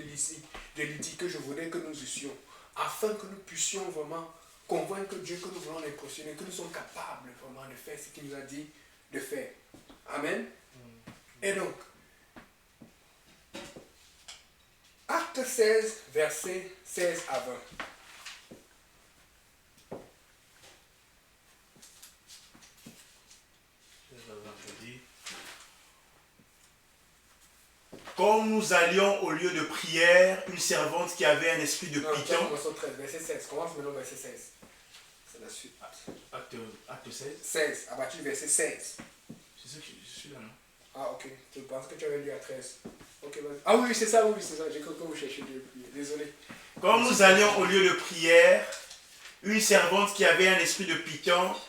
Lydie que je voudrais que nous eussions, afin que nous puissions vraiment convaincre Dieu que nous voulons l'impressionner, que nous sommes capables vraiment de faire ce qu'il nous a dit de faire. Amen. Et donc, Acte 16, versets 16 à 20. Comme nous allions au lieu de prière, une servante qui avait un esprit de piquant. Verset 16. Commence maintenant verset 16. C'est la suite. Acte 16. 16. À partir du verset 16. C'est ça que je suis là, non? Ah, ok. Je pense que tu avais lu à 13. Ok, vas-y. Ah oui, c'est ça, oui, c'est ça. J'ai cru que vous cherchez Dieu. Désolé. Comme nous allions au lieu de prière, une servante qui avait un esprit de piquant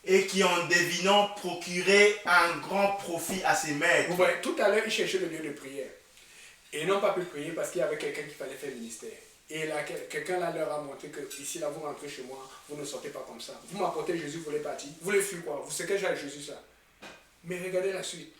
et qui, en devinant, procurait un grand profit à ses maîtres. Vous voyez, tout à l'heure, il cherchait le lieu de prière. Et ils n'ont pas pu prier parce qu'il y avait quelqu'un qui fallait faire le ministère. Et là, quelqu'un là leur a montré que ici, là, vous rentrez chez moi, vous ne sortez pas comme ça. Vous m'apportez Jésus, vous voulez partir. Vous voulez fuir quoi? Vous savez que j'ai à Jésus ça. Mais regardez la suite.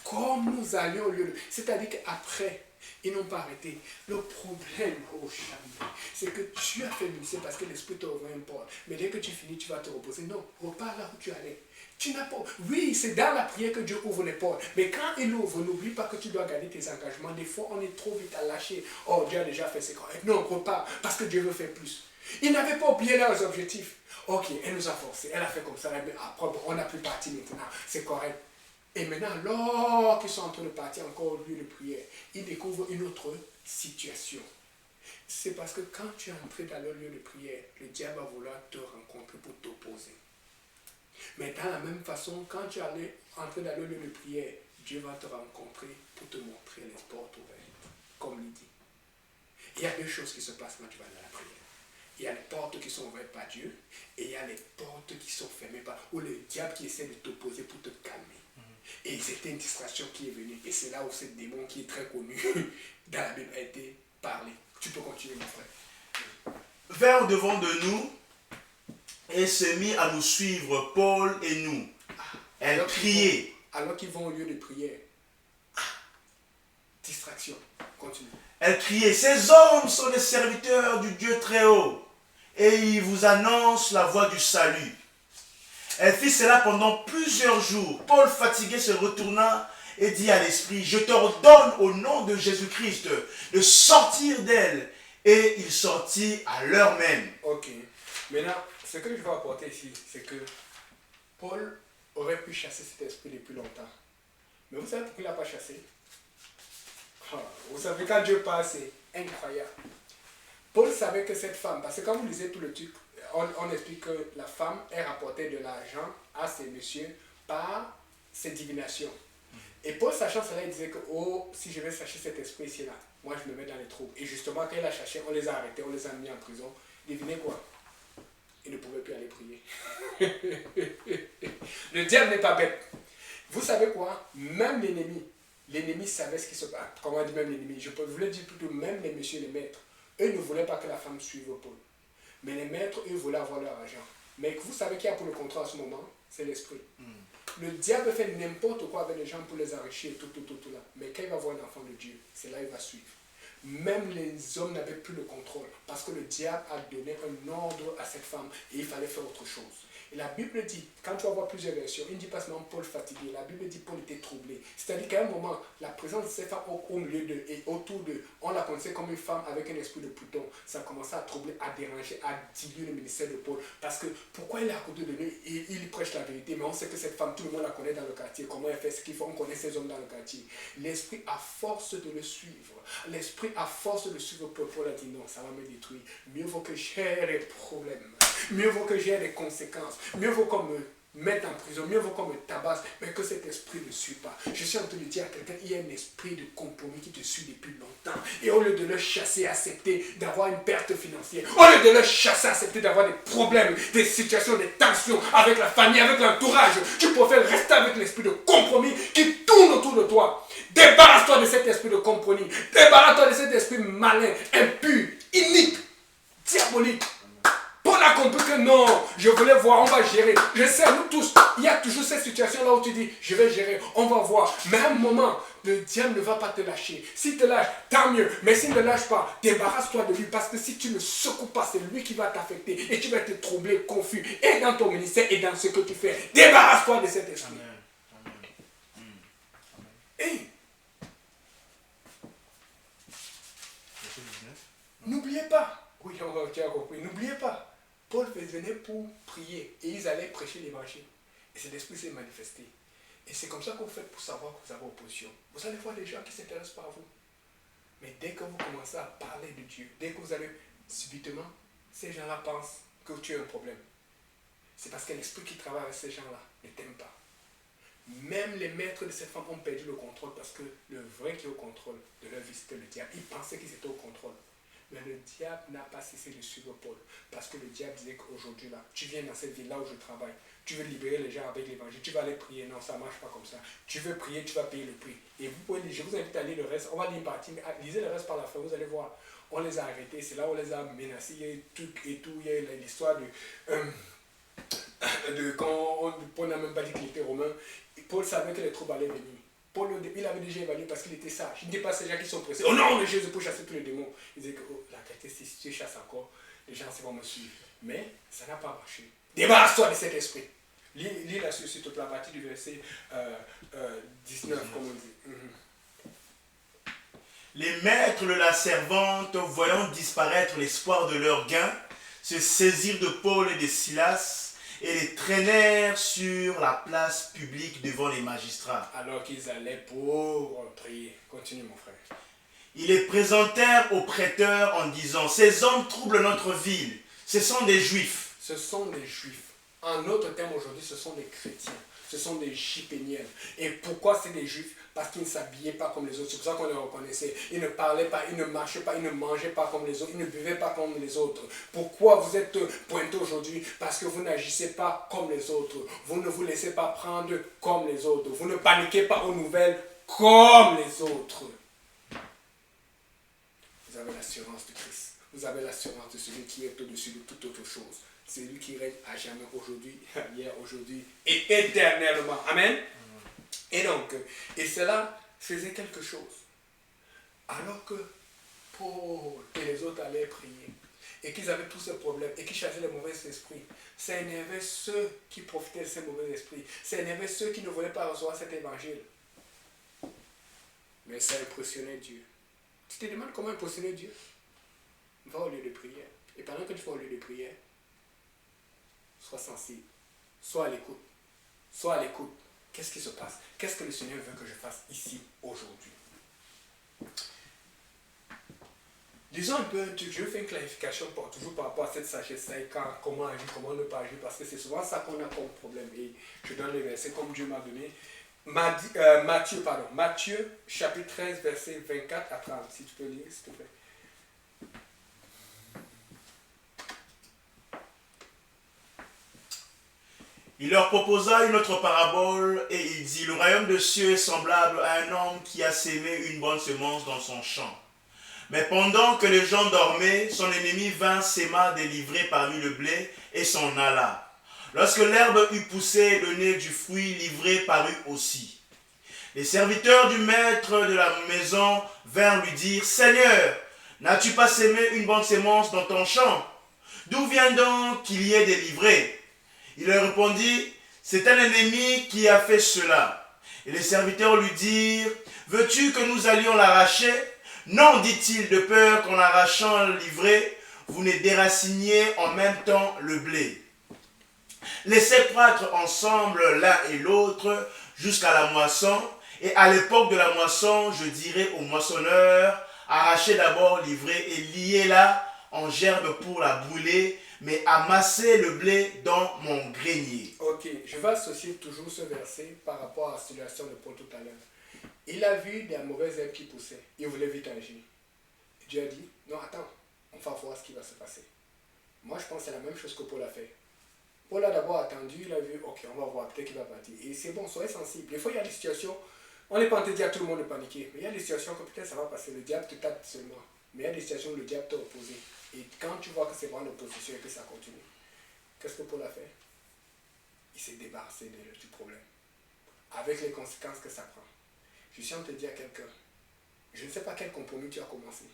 Comme nous allions au lieu de... C'est-à-dire qu'après, ils n'ont pas arrêté. Le problème, oh Chambre, c'est que tu as fait le ministère parce que l'Esprit t'a ouvert une porte. Mais dès que tu finis, tu vas te reposer. Non, repars là où tu allais. Tu n'as pas... Oui, c'est dans la prière que Dieu ouvre les portes. Mais quand il ouvre, n'oublie pas que tu dois garder tes engagements. Des fois, on est trop vite à lâcher. Oh, Dieu a déjà fait ses corrects. Non, repars, parce que Dieu veut faire plus. Ils n'avaient pas oublié leurs objectifs. Ok, elle nous a forcés. Elle a fait comme ça. Mais après, on n'a plus parti maintenant. C'est correct. Et maintenant, lorsqu'ils sont en train de partir encore au lieu de prière, ils découvrent une autre situation. C'est parce que quand tu es entré dans le lieu de prière, le diable va vouloir te rencontrer pour t'opposer. Mais dans la même façon, quand tu allais entrer dans le lieu de prière, Dieu va te rencontrer pour te montrer les portes ouvertes, comme il dit. Il y a deux choses qui se passent quand tu vas dans la prière. Il y a les portes qui sont ouvertes par Dieu et il y a les portes qui sont fermées par... ou le diable qui essaie de t'opposer pour te calmer. Et c'était une distraction qui est venue. Et c'est là où ce démon qui est très connu dans la Bible a été parlé. Tu peux continuer, mon frère. Vers au devant de nous et se mit à nous suivre, Paul et nous. Elle criait. Alors qu'ils vont au lieu de prière. Distraction. Continue. Elle criait, ces hommes sont les serviteurs du Dieu très haut et ils vous annoncent la voie du salut. Elle fit cela pendant plusieurs jours. Paul, fatigué, se retourna et dit à l'esprit, je t'ordonne au nom de Jésus-Christ de sortir d'elle. Et il sortit à l'heure même. Ok. Maintenant, ce que je vais apporter ici, c'est que Paul aurait pu chasser cet esprit depuis longtemps. Mais vous savez pourquoi il n'a pas chassé? Vous savez, quand Dieu parle, c'est incroyable. Paul savait que cette femme, parce que quand vous lisez tout le truc, on explique que la femme est rapportée de l'argent à ces messieurs par ses divinations. Et Paul, sachant cela, il disait que, oh, si je vais chercher cet esprit ici-là, moi je me mets dans les troubles. Et justement, quand il a cherché, on les a arrêtés, on les a mis en prison. Devinez quoi? Ils ne pouvaient plus aller prier. Le diable n'est pas bête. Vous savez quoi? Même l'ennemi savait ce qui se passe. Comment on dit même l'ennemi? Je voulais dire plutôt même les messieurs, les maîtres. Eux ne voulaient pas que la femme suive Paul. Mais les maîtres, eux, voulaient avoir leur argent. Mais vous savez qui a pour le contrôle à ce moment? C'est l'esprit. Le diable fait n'importe quoi avec les gens pour les enrichir, tout là. Mais quand il va voir l'enfant de Dieu, c'est là qu'il va suivre. Même les hommes n'avaient plus le contrôle parce que le diable a donné un ordre à cette femme et il fallait faire autre chose. Et la Bible dit, quand tu vas voir plusieurs versions, il ne dit pas seulement Paul fatigué, la Bible dit Paul était troublé. C'est-à-dire qu'à un moment, la présence de cette femme au milieu d'eux et autour d'eux, on la connaissait comme une femme avec un esprit de Pluton. Ça commençait à troubler, à déranger, à diluer le ministère de Paul. Parce que pourquoi il est à côté de nous, il prêche la vérité, mais on sait que cette femme, tout le monde la connaît dans le quartier, comment elle fait ce qu'il faut, on connaît ces hommes dans le quartier. L'esprit, à force de le suivre, l'esprit, à force de le suivre, Paul a dit non, ça va me détruire. Mieux vaut que j'ai des problèmes. Mieux vaut que j'ai des conséquences. Mieux vaut qu'on me mette en prison. Mieux vaut qu'on me tabasse. Mais que cet esprit ne suit pas. Je suis en train de dire à quelqu'un, il y a un esprit de compromis qui te suit depuis longtemps. Et au lieu de le chasser, accepter d'avoir une perte financière. Au lieu de le chasser, accepter d'avoir des problèmes, des situations, des tensions avec la famille, avec l'entourage. Tu préfères rester avec l'esprit de compromis qui tourne autour de toi. Débarrasse-toi de cet esprit de compromis. Débarrasse-toi de cet esprit malin, impur, inique, diabolique. Paul a compris que non, je voulais voir, on va gérer. Je on va voir. Mais à un moment, le diable ne va pas te lâcher. S'il te lâche, tant mieux. Mais s'il ne lâche pas, débarrasse-toi de lui. Parce que si tu ne secoues pas, c'est lui qui va t'affecter. Et tu vas être troublé, confus. Et dans ton ministère et dans ce que tu fais. Débarrasse-toi de cet esprit. Et n'oubliez pas. Oui, tu as compris. N'oubliez pas. Paul venait pour prier. Et ils allaient prêcher l'évangile. Et c'est l'esprit s'est manifesté. Et c'est comme ça qu'on fait pour savoir que vous avez opposition. Vous allez voir des gens qui s'intéressent pas à vous. Mais dès que vous commencez à parler de Dieu, dès que vous allez subitement, ces gens-là pensent que tu as un problème. C'est parce que l'esprit qui travaille avec ces gens-là ne t'aime pas. Même les maîtres de cette femme ont perdu le contrôle parce que le vrai qui est au contrôle de leur vie, c'était le diable. Ils pensaient qu'ils étaient au contrôle. Mais le diable n'a pas cessé de suivre Paul. Parce que le diable disait qu'aujourd'hui, là, tu viens dans cette ville-là où je travaille. Tu veux libérer les gens avec l'évangile. Tu vas aller prier. Non, ça ne marche pas comme ça. Tu veux prier, tu vas payer le prix. Et vous pouvez lire. Je vous invite à lire le reste. On va lire une partie. Lisez le reste par la fin. Vous allez voir. On les a arrêtés. C'est là où on les a menacés. Il y a eu tout et tout. Il y a eu l'histoire de quand Paul n'a même pas dit qu'il était romain. Paul savait que les troubles allaient venir. Paul, il avait déjà évalué parce qu'il était sage. Il n'était pas ces gens qui sont pressés. Oh non, de Jésus pour chasser tous les démons. Il disait que la qualité, si tu chasses encore, les gens vont me suivre. Mais ça n'a pas marché. Débarrasse-toi de cet esprit. Lis là-dessus, s'il te plaît, à partir du verset 19, comme on dit. Les maîtres de la servante, voyant disparaître l'espoir de leur gain, se saisirent de Paul et de Silas et les traînèrent sur la place publique devant les magistrats. Alors qu'ils allaient pour prier. Continue, mon frère. Ils les présentèrent aux prêteurs en disant: ces hommes troublent notre ville. Ce sont des juifs. Ce sont des juifs. En autre terme, aujourd'hui, ce sont des chrétiens. Ce sont des chipéniels. Et pourquoi c'est des juifs? Parce qu'ils ne s'habillaient pas comme les autres. C'est pour ça qu'on les reconnaissait. Ils ne parlaient pas, ils ne marchaient pas, ils ne mangeaient pas comme les autres. Ils ne buvaient pas comme les autres. Pourquoi vous êtes pointés aujourd'hui? Parce que vous n'agissez pas comme les autres. Vous ne vous laissez pas prendre comme les autres. Vous ne paniquez pas aux nouvelles comme les autres. Vous avez l'assurance de Christ. Vous avez l'assurance de celui qui est au-dessus de toute autre chose. C'est lui qui règne à jamais, aujourd'hui, hier, aujourd'hui et éternellement. Amen. Et donc, et cela faisait quelque chose. Alors que Paul et les autres allaient prier et qu'ils avaient tous ces problèmes et qu'ils chassaient les mauvais esprits, ça énervait ceux qui profitaient de ces mauvais esprits. Ça énervait ceux qui ne voulaient pas recevoir cet évangile. Mais ça impressionnait Dieu. Tu te demandes comment impressionner Dieu? Va au lieu de prière. Et pendant que tu vas au lieu de prière, sois sensible, sois à l'écoute. Sois à l'écoute. Qu'est-ce qui se passe? Qu'est-ce que le Seigneur veut que je fasse ici, aujourd'hui? Disons un peu un truc, je fais une clarification toujours par rapport à cette sagesse-là et comment agir, comment ne pas agir, parce que c'est souvent ça qu'on a comme problème. Et je donne les versets comme Dieu m'a donné. Matthieu, chapitre 13, versets 24 à 30. Si tu peux lire, s'il te plaît. Il leur proposa une autre parabole et il dit: le royaume de cieux est semblable à un homme qui a sémé une bonne semence dans son champ. Mais pendant que les gens dormaient, son ennemi vint, sema délivré parmi le blé et s'en alla. Lorsque l'herbe eut poussé, le nez du fruit livré parut aussi. Les serviteurs du maître de la maison vinrent lui dire: Seigneur, n'as-tu pas sémé une bonne semence dans ton champ? D'où vient donc qu'il y ait des livrés? Il leur répondit: c'est un ennemi qui a fait cela. Et les serviteurs lui dirent: veux-tu que nous allions l'arracher? Non, dit-il, de peur qu'en arrachant le livret, vous ne déraciniez en même temps le blé. Laissez croître ensemble l'un et l'autre jusqu'à la moisson, et à l'époque de la moisson, je dirai aux moissonneurs: arrachez d'abord l'ivraie et liez-la en gerbe pour la brûler, mais amassez le blé dans mon grenier. Ok, je vais associer toujours ce verset par rapport à la situation de Paul tout à l'heure. Il a vu des mauvaises herbes qui poussaient. Il voulait vite agir. Dieu a dit: non, attends, on va voir ce qui va se passer. Moi, je pense que c'est la même chose que Paul a fait. Paul a d'abord attendu, il a vu: ok, on va voir, peut-être qu'il va partir. Et c'est bon, soyez sensible. Des fois, il y a des situations, on n'est pas en train de dire à tout le monde de paniquer, mais il y a des situations que peut-être ça va passer. Le diable te tape seulement. Mais il y a des situations où le diable t'a opposé. Et quand tu vois que c'est vraiment l'opposition et que ça continue, qu'est-ce que Paul a fait? Il s'est débarrassé du problème. avec les conséquences que ça prend. Je suis en train de dire à quelqu'un, je ne sais pas quel compromis tu as commencé.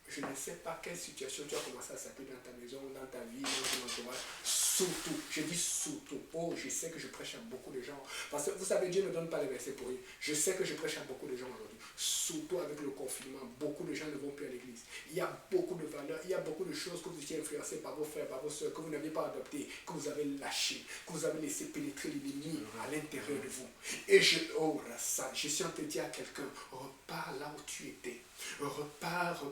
Je ne sais pas quelle situation tu as commencé à s'appeler dans ta maison, dans ta vie, dans ton entourage. Surtout, je dis surtout. Oh, je sais que je prêche à beaucoup de gens. Parce que vous savez, Dieu ne donne pas les versets pour rien. Je sais que je prêche à beaucoup de gens aujourd'hui. Surtout avec le confinement, beaucoup de gens ne vont plus à l'église. Il y a beaucoup de valeurs, il y a beaucoup de choses que vous étiez influencés par vos frères, par vos soeurs, que vous n'aviez pas adoptées, que vous avez lâchées, que vous avez laissé pénétrer l'ennemi à l'intérieur de vous. Et je suis en train de dire à quelqu'un, repars là où tu étais. Repars.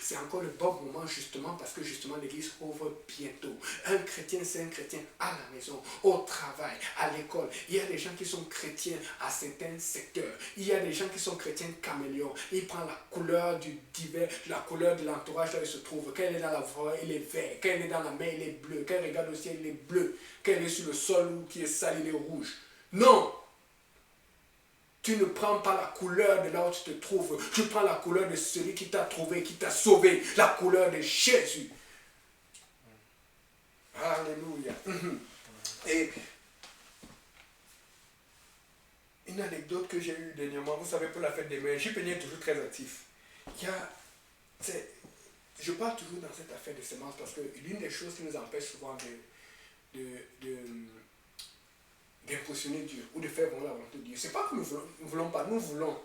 C'est encore le bon moment justement parce que justement l'église ouvre bientôt. Un chrétien, c'est un chrétien à la maison, au travail, à l'école. Il y a des gens qui sont chrétiens à certains secteurs. Il y a des gens qui sont chrétiens caméléons. Il prend la couleur du divers, la couleur de l'entourage là où il se trouve. Quand il est dans la voie, il est vert. Quand il est dans la mer, il est bleu. Quand il regarde au ciel, il est bleu. Quand il est sur le sol ou qui est sale, il est rouge. Non! Tu ne prends pas la couleur de là où tu te trouves. Tu prends la couleur de celui qui t'a trouvé, qui t'a sauvé. La couleur de Jésus. Alléluia. Et une anecdote que j'ai eue dernièrement, vous savez, pour la fête des mères, JPN est toujours très actif. Je parle toujours dans cette affaire de semences parce que l'une des choses qui nous empêche souvent d'impressionner Dieu ou de faire vraiment la volonté de Dieu. C'est pas que nous voulons pas, nous voulons.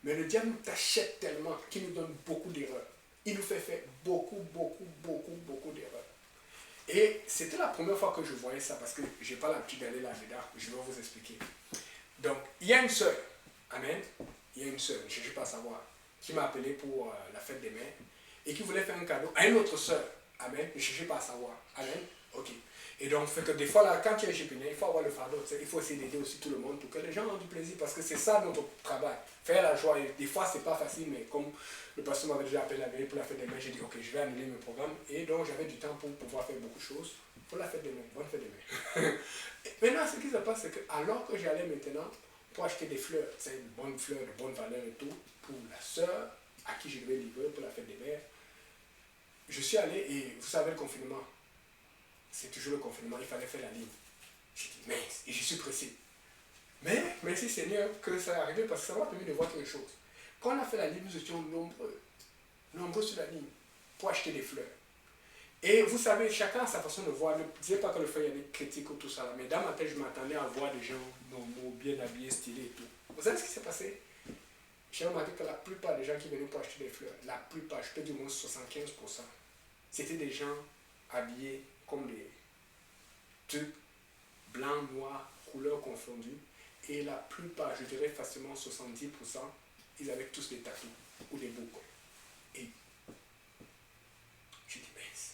Mais le diable nous t'achète tellement qu'il nous donne beaucoup d'erreurs. Il nous fait faire beaucoup d'erreurs. Et c'était la première fois que je voyais ça parce que je n'ai pas l'habitude d'aller là-dedans. Je vais vous expliquer. Donc, il y a une sœur, amen, il y a une sœur, je ne cherche pas à savoir, qui m'a appelé pour la fête des mères et qui voulait faire un cadeau à une autre sœur, amen, je ne cherchais pas à savoir, amen, ok. Et donc, fait que des fois, là, quand tu es chez Péné, il faut avoir le fardeau, il faut essayer d'aider aussi tout le monde pour que les gens ont du plaisir, parce que c'est ça notre travail, faire la joie. Et des fois, c'est pas facile, mais comme le pasteur m'avait déjà appelé la veille pour la fête des mères, j'ai dit, ok, je vais annuler mes programmes, et donc j'avais du temps pour pouvoir faire beaucoup de choses pour la fête des mères, bonne fête des mères. Maintenant, ce qui se passe, c'est que alors que j'allais maintenant pour acheter des fleurs, c'est une bonne fleur de bonne valeur et tout, pour la sœur à qui je devais livrer pour la fête des mères, je suis allé, et vous savez, le confinement, c'est toujours le confinement, il fallait faire la ligne. J'ai dit, mince, et je suis pressé. Mais merci Seigneur que ça est arrivé parce que ça m'a permis de voir quelque chose. Quand on a fait la ligne, nous étions nombreux sur la ligne pour acheter des fleurs. Et vous savez, chacun a sa façon de voir. Ne disais pas que le frère y a des critiques ou tout ça. Mais dans ma tête, je m'attendais à voir des gens normaux, bien habillés, stylés et tout. Vous savez ce qui s'est passé? J'ai remarqué que la plupart des gens qui venaient pour acheter des fleurs, la plupart, je peux dire au moins 75%, c'était des gens habillés comme des trucs blancs, noirs, couleurs confondues. Et la plupart, je dirais facilement 70%, ils avaient tous des tatous ou des boucles. Et je dis, mince.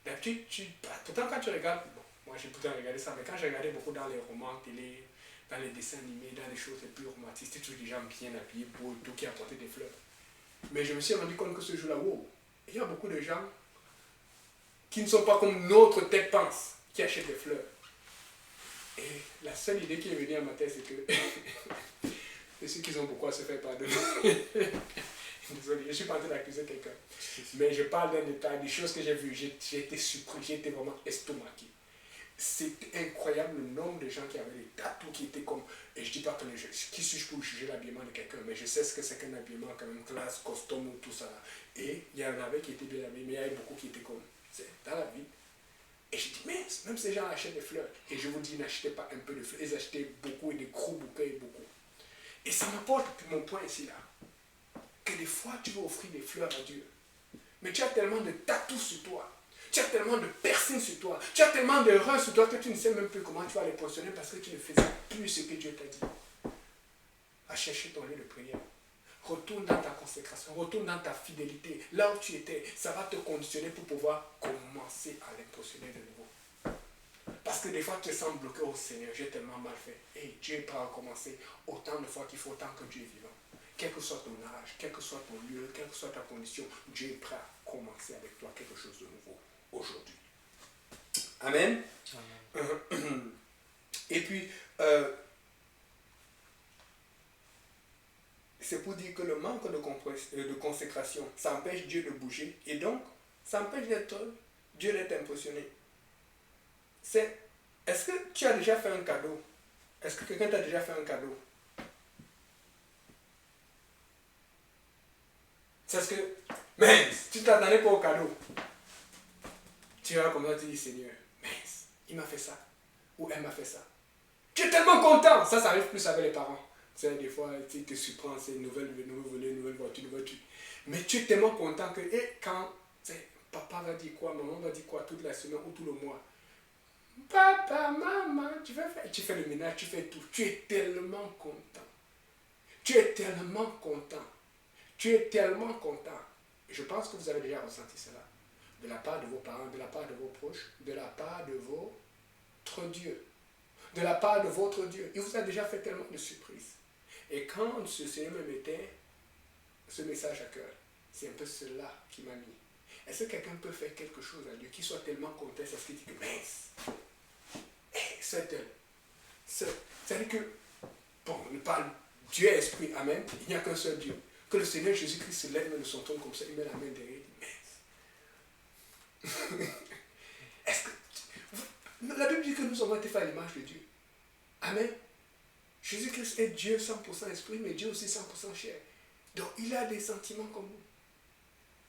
D'habitude, pourtant quand tu regardes, bon, moi j'ai pourtant regardé ça, mais quand j'ai regardé beaucoup dans les romans télé, dans les dessins animés, dans les choses les plus romantiques, c'était toujours des gens bien habillés, beaux, tout qui apportaient des fleurs. Mais je me suis rendu compte que ce jour-là, wow, il y a beaucoup de gens qui ne sont pas comme notre tête pense, qui achètent des fleurs. Et la seule idée qui est venue à ma tête, c'est que c'est ceux qui ont beaucoup à se faire pardonner. Désolé, je ne suis pas en train d'accuser quelqu'un. Mais je parle d'un détail, des choses que j'ai vues. J'ai été surpris, j'ai été vraiment estomaqué. C'était incroyable le nombre de gens qui avaient des tatous qui étaient comme. Et je ne dis pas que qui suis-je pour juger l'habillement de quelqu'un, mais je sais ce que c'est qu'un habillement quand même classe, costume ou tout ça. Et il y en avait qui étaient bien habillés, mais il y avait beaucoup qui étaient comme. C'est dans la vie. Et je dis, mais même ces gens achètent des fleurs. Et je vous dis, n'achetez pas un peu de fleurs. Ils achetaient beaucoup et des gros bouquets et beaucoup. Et ça m'apporte mon point ici là. Que des fois tu veux offrir des fleurs à Dieu. Mais tu as tellement de tatous sur toi. Tu as tellement de piercings sur toi. Tu as tellement d'erreurs sur toi que tu ne sais même plus comment tu vas les positionner parce que tu ne faisais plus ce que Dieu t'a dit. À chercher ton lieu de prière. Retourne dans ta consécration, retourne dans ta fidélité. Là où tu étais, ça va te conditionner pour pouvoir commencer à l'impressionner de nouveau. Parce que des fois, tu te sens bloqué au Seigneur, j'ai tellement mal fait. Et Dieu est prêt à recommencer autant de fois qu'il faut, autant que Dieu est vivant. Quel que soit ton âge, quel que soit ton lieu, quelle que soit ta condition, Dieu est prêt à commencer avec toi quelque chose de nouveau aujourd'hui. Amen. Amen. Et puis, c'est pour dire que le manque de consécration, ça empêche Dieu de bouger et donc, ça empêche Dieu d'être impressionné. Est-ce que tu as déjà fait un cadeau Est-ce que quelqu'un t'a déjà fait un cadeau? C'est ce que, mais tu t'attendais pas au cadeau. Tu vas comme ça, tu dis, Seigneur, mince, il m'a fait ça. Ou elle m'a fait ça. Tu es tellement content. Ça arrive plus avec les parents. Tu sais, des fois, tu te surprends, c'est une nouvelle volée, nouvelle voiture, nouvelle voiture. Mais tu es tellement content que, et quand papa va dire quoi, maman va dire quoi toute la semaine ou tout le mois. Papa, maman, tu fais le ménage, tu fais tout. Tu es tellement content. Tu es tellement content. Tu es tellement content. Je pense que vous avez déjà ressenti cela. De la part de vos parents, de la part de vos proches, de la part de votre Dieu. De la part de votre Dieu. Il vous a déjà fait tellement de surprises. Et quand ce Seigneur me mettait ce message à cœur, c'est un peu cela qui m'a mis. Est-ce que quelqu'un peut faire quelque chose à Dieu qui soit tellement content, c'est ce qu'il dit que mince. C'est tel. C'est-à-dire que, bon, on parle Dieu est esprit, amen. Il n'y a qu'un seul Dieu. Que le Seigneur Jésus-Christ se lève de son trône comme ça, il met la main derrière, il dit mince. Est-ce que. La Bible dit que nous avons été faits à l'image de Dieu. Amen. Jésus-Christ est Dieu 100% esprit, mais Dieu aussi 100% chair. Donc il a des sentiments comme nous.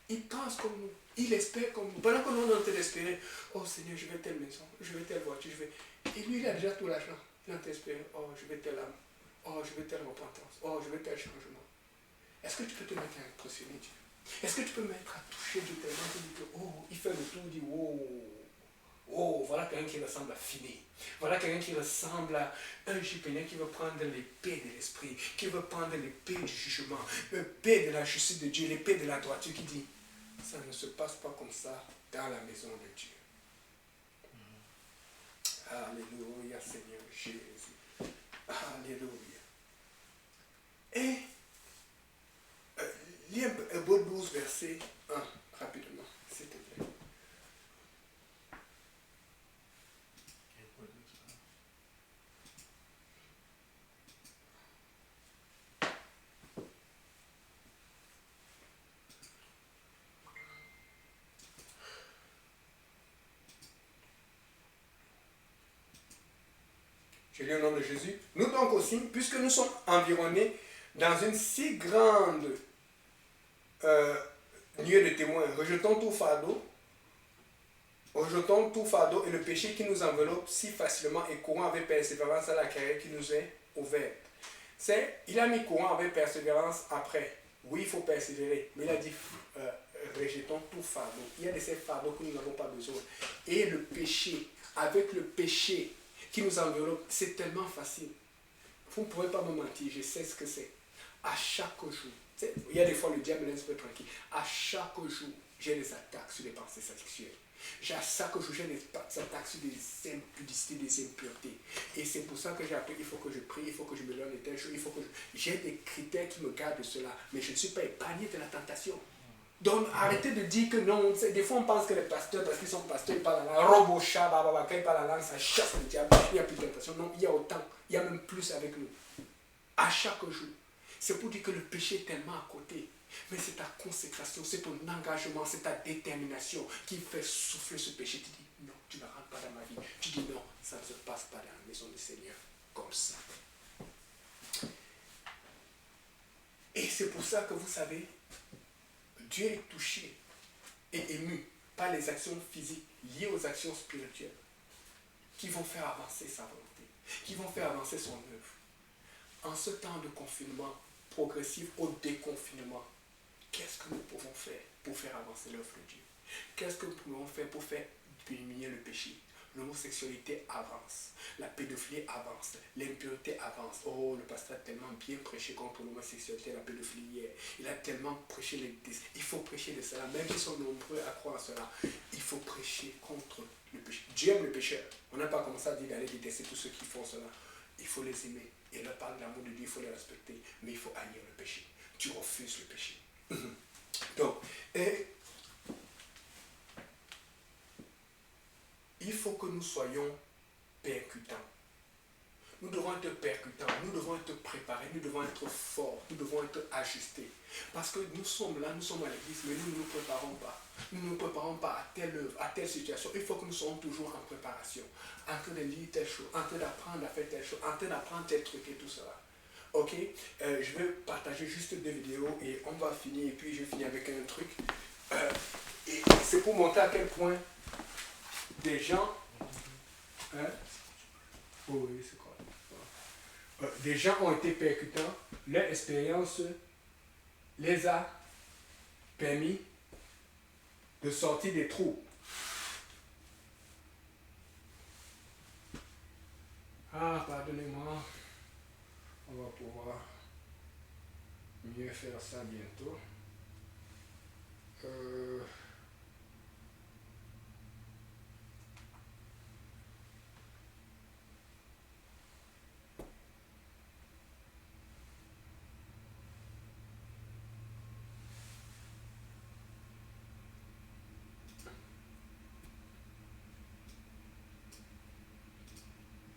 Il pense comme nous. Il espère comme nous. Pendant que nous, on est en train d'espérer, oh Seigneur, je vais telle maison, je vais telle voiture, je vais. Et lui, il a déjà tout l'argent. Il est en train d'espérer, oh, je vais telle âme, oh, je vais telle repentance, oh, je vais tel changement. Est-ce que tu peux te mettre à impressionner Dieu? Est-ce que tu peux mettre à toucher Dieu tellement que tu dis que, oh, il fait le tour, il dit, oh, oh, voilà quelqu'un qui ressemble à Finé. Voilà quelqu'un qui ressemble à un Jupénien qui veut prendre l'épée de l'esprit, qui veut prendre l'épée du jugement, l'épée de la justice de Dieu, l'épée de la droiture, qui dit, ça ne se passe pas comme ça dans la maison de Dieu. Alléluia, Seigneur Jésus. Alléluia. Et lis Hébreux 12, verset 1, rapidement, s'il te plaît. Je lis au nom de Jésus. Nous donc aussi, puisque nous sommes environnés dans une si grande nuée de témoins, rejetons tout fardeau et le péché qui nous enveloppe si facilement et courons avec persévérance à la carrière qui nous est ouverte. Il a mis courant avec persévérance après. Oui, il faut persévérer, mais il a dit rejetons tout fardeau. Il y a de ces fardeaux que nous n'avons pas besoin. Et le péché, avec le péché qui nous enveloppe, c'est tellement facile. Vous ne pourrez pas me mentir, je sais ce que c'est. À chaque jour, il y a des fois le diable laisse peu tranquille. À chaque jour, j'ai des attaques sur les pensées sexuelles. À chaque jour, j'ai des attaques sur des impudicités, des impuretés. Et c'est pour ça que j'ai appris, il faut que je prie, il faut que je me donne des telles choses, j'ai des critères qui me gardent de cela. Mais je ne suis pas épargné de la tentation. Donc arrêtez de dire que non, des fois on pense que les pasteurs, parce qu'ils sont pasteurs, ils parlent à la robocha, quand ils parlent à la langue, ça chasse le diable, il n'y a plus de tentation. Non, il y a autant, il y a même plus avec nous. À chaque jour. C'est pour dire que le péché est tellement à côté. Mais c'est ta consécration, c'est ton engagement, c'est ta détermination qui fait souffler ce péché. Tu dis non, tu ne rentres pas dans ma vie. Tu dis non, ça ne se passe pas dans la maison du Seigneur comme ça. Et c'est pour ça que vous savez, Dieu est touché et ému par les actions physiques liées aux actions spirituelles qui vont faire avancer sa volonté, qui vont faire avancer son œuvre. En ce temps de confinement progressif au déconfinement, qu'est-ce que nous pouvons faire pour faire avancer l'œuvre de Dieu? Qu'est-ce que nous pouvons faire pour faire diminuer le péché? L'homosexualité avance, la pédophilie avance, l'impureté avance. Oh, le pasteur a tellement bien prêché contre l'homosexualité et la pédophilie hier. Il a tellement prêché il faut prêcher de cela, même s'ils sont nombreux à croire à cela. Il faut prêcher contre le péché. Dieu aime le pécheur. On n'a pas commencé à dire d'aller détester tous ceux qui font cela. Il faut les aimer. Et leur parler de l'amour de Dieu, il faut les respecter. Mais il faut haïr le péché. Tu refuses le péché. Donc, il faut que nous soyons percutants. Nous devons être percutants, nous devons être préparés, nous devons être forts, nous devons être ajustés. Parce que nous sommes là, nous sommes à l'église, mais nous ne nous préparons pas. Nous ne nous préparons pas à telle œuvre, à telle situation. Il faut que nous soyons toujours en préparation, en train de lire telle chose, en train d'apprendre à faire telle chose, en train d'apprendre tel truc et tout cela. Ok, je vais partager juste deux vidéos et on va finir, et puis je finis avec un truc. Et c'est pour montrer à quel point des gens... Hein? Oh oui, c'est quoi? Des gens ont été percutants, leur expérience les a permis de sortir des trous. Ah, pardonnez-moi, on va pouvoir mieux faire ça bientôt.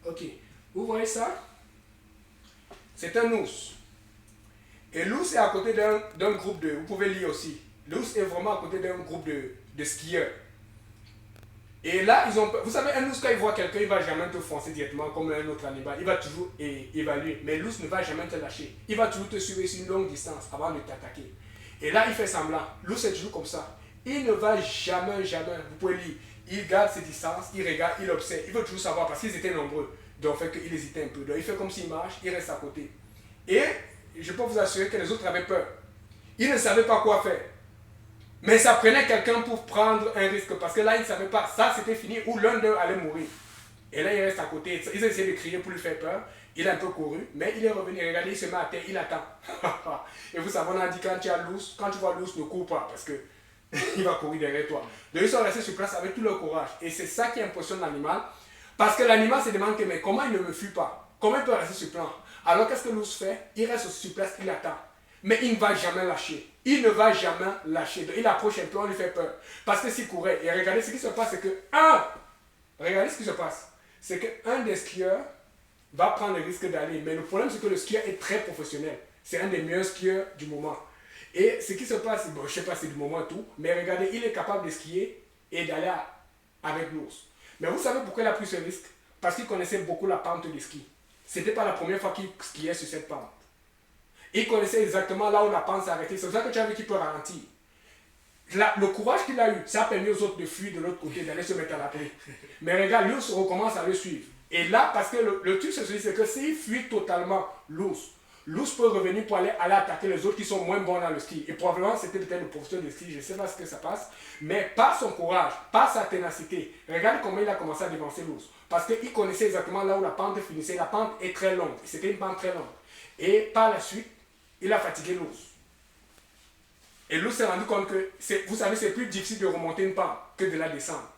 Ok, vous voyez ça? C'est un ours. Et l'ours est à côté d'un groupe de... Vous pouvez lire aussi. L'ours est vraiment à côté d'un groupe de skieurs. Et là, ils ont... Vous savez, un ours, quand il voit quelqu'un, il ne va jamais te foncer directement comme un autre animal. Il va toujours évaluer. Mais l'ours ne va jamais te lâcher. Il va toujours te suivre sur une longue distance avant de t'attaquer. Et là, il fait semblant. L'ours est toujours comme ça. Il ne va jamais, jamais... Vous pouvez lire. Il garde ses distances, il regarde, il observe. Il veut toujours savoir parce qu'ils étaient nombreux. Donc, fait qu'il hésitait un peu. Donc, il fait comme s'il marche, il reste à côté. Et je peux vous assurer que les autres avaient peur. Ils ne savaient pas quoi faire. Mais ça prenait quelqu'un pour prendre un risque. Parce que là, ils ne savaient pas. Ça, c'était fini ou l'un d'eux allait mourir. Et là, il reste à côté. Ils essaient de crier pour lui faire peur. Il a un peu couru. Mais il est revenu. Regardez, il se met à terre. Il attend. Et vous savez, on a dit quand tu vois l'ours, ne cours pas. Parce que il va courir derrière toi. Donc, ils sont restés sur place avec tout leur courage. Et c'est ça qui impressionne l'animal. Parce que l'animal se demande que, mais comment il ne me fuit pas? Comment il peut rester sur place? Alors qu'est-ce que l'ours fait? Il reste sur place, il attend. Mais il ne va jamais lâcher. Il ne va jamais lâcher. Donc il approche un peu, on lui fait peur. Parce que s'il courait, et regardez ce qui se passe, c'est que regardez ce qui se passe. C'est qu'un des skieurs va prendre le risque d'aller. Mais le problème, c'est que le skieur est très professionnel. C'est un des meilleurs skieurs du moment. Et ce qui se passe, bon, je ne sais pas si c'est du moment tout, mais regardez, il est capable de skier et d'aller avec l'ours. Mais vous savez pourquoi il a pris ce risque? Parce qu'il connaissait beaucoup la pente du ski. Ce n'était pas la première fois qu'il skiait sur cette pente. Il connaissait exactement là où la pente s'arrêtait. C'est pour ça que tu as vu qu'il peut ralentir. Le courage qu'il a eu, ça a permis aux autres de fuir de l'autre côté, d'aller se mettre à l'abri. Mais regarde, l'ours recommence à le suivre. Et là, parce que le truc, c'est que s'il fuit totalement l'ours peut revenir pour aller attaquer les autres qui sont moins bons dans le ski. Et probablement, c'était peut-être le professeur de ski, je ne sais pas ce que ça passe. Mais par son courage, par sa ténacité, regarde comment il a commencé à dévancer l'ours. Parce qu'il connaissait exactement là où la pente finissait. La pente est très longue. C'était une pente très longue. Et par la suite, il a fatigué l'ours. Et l'ours s'est rendu compte que, vous savez, c'est plus difficile de remonter une pente que de la descendre.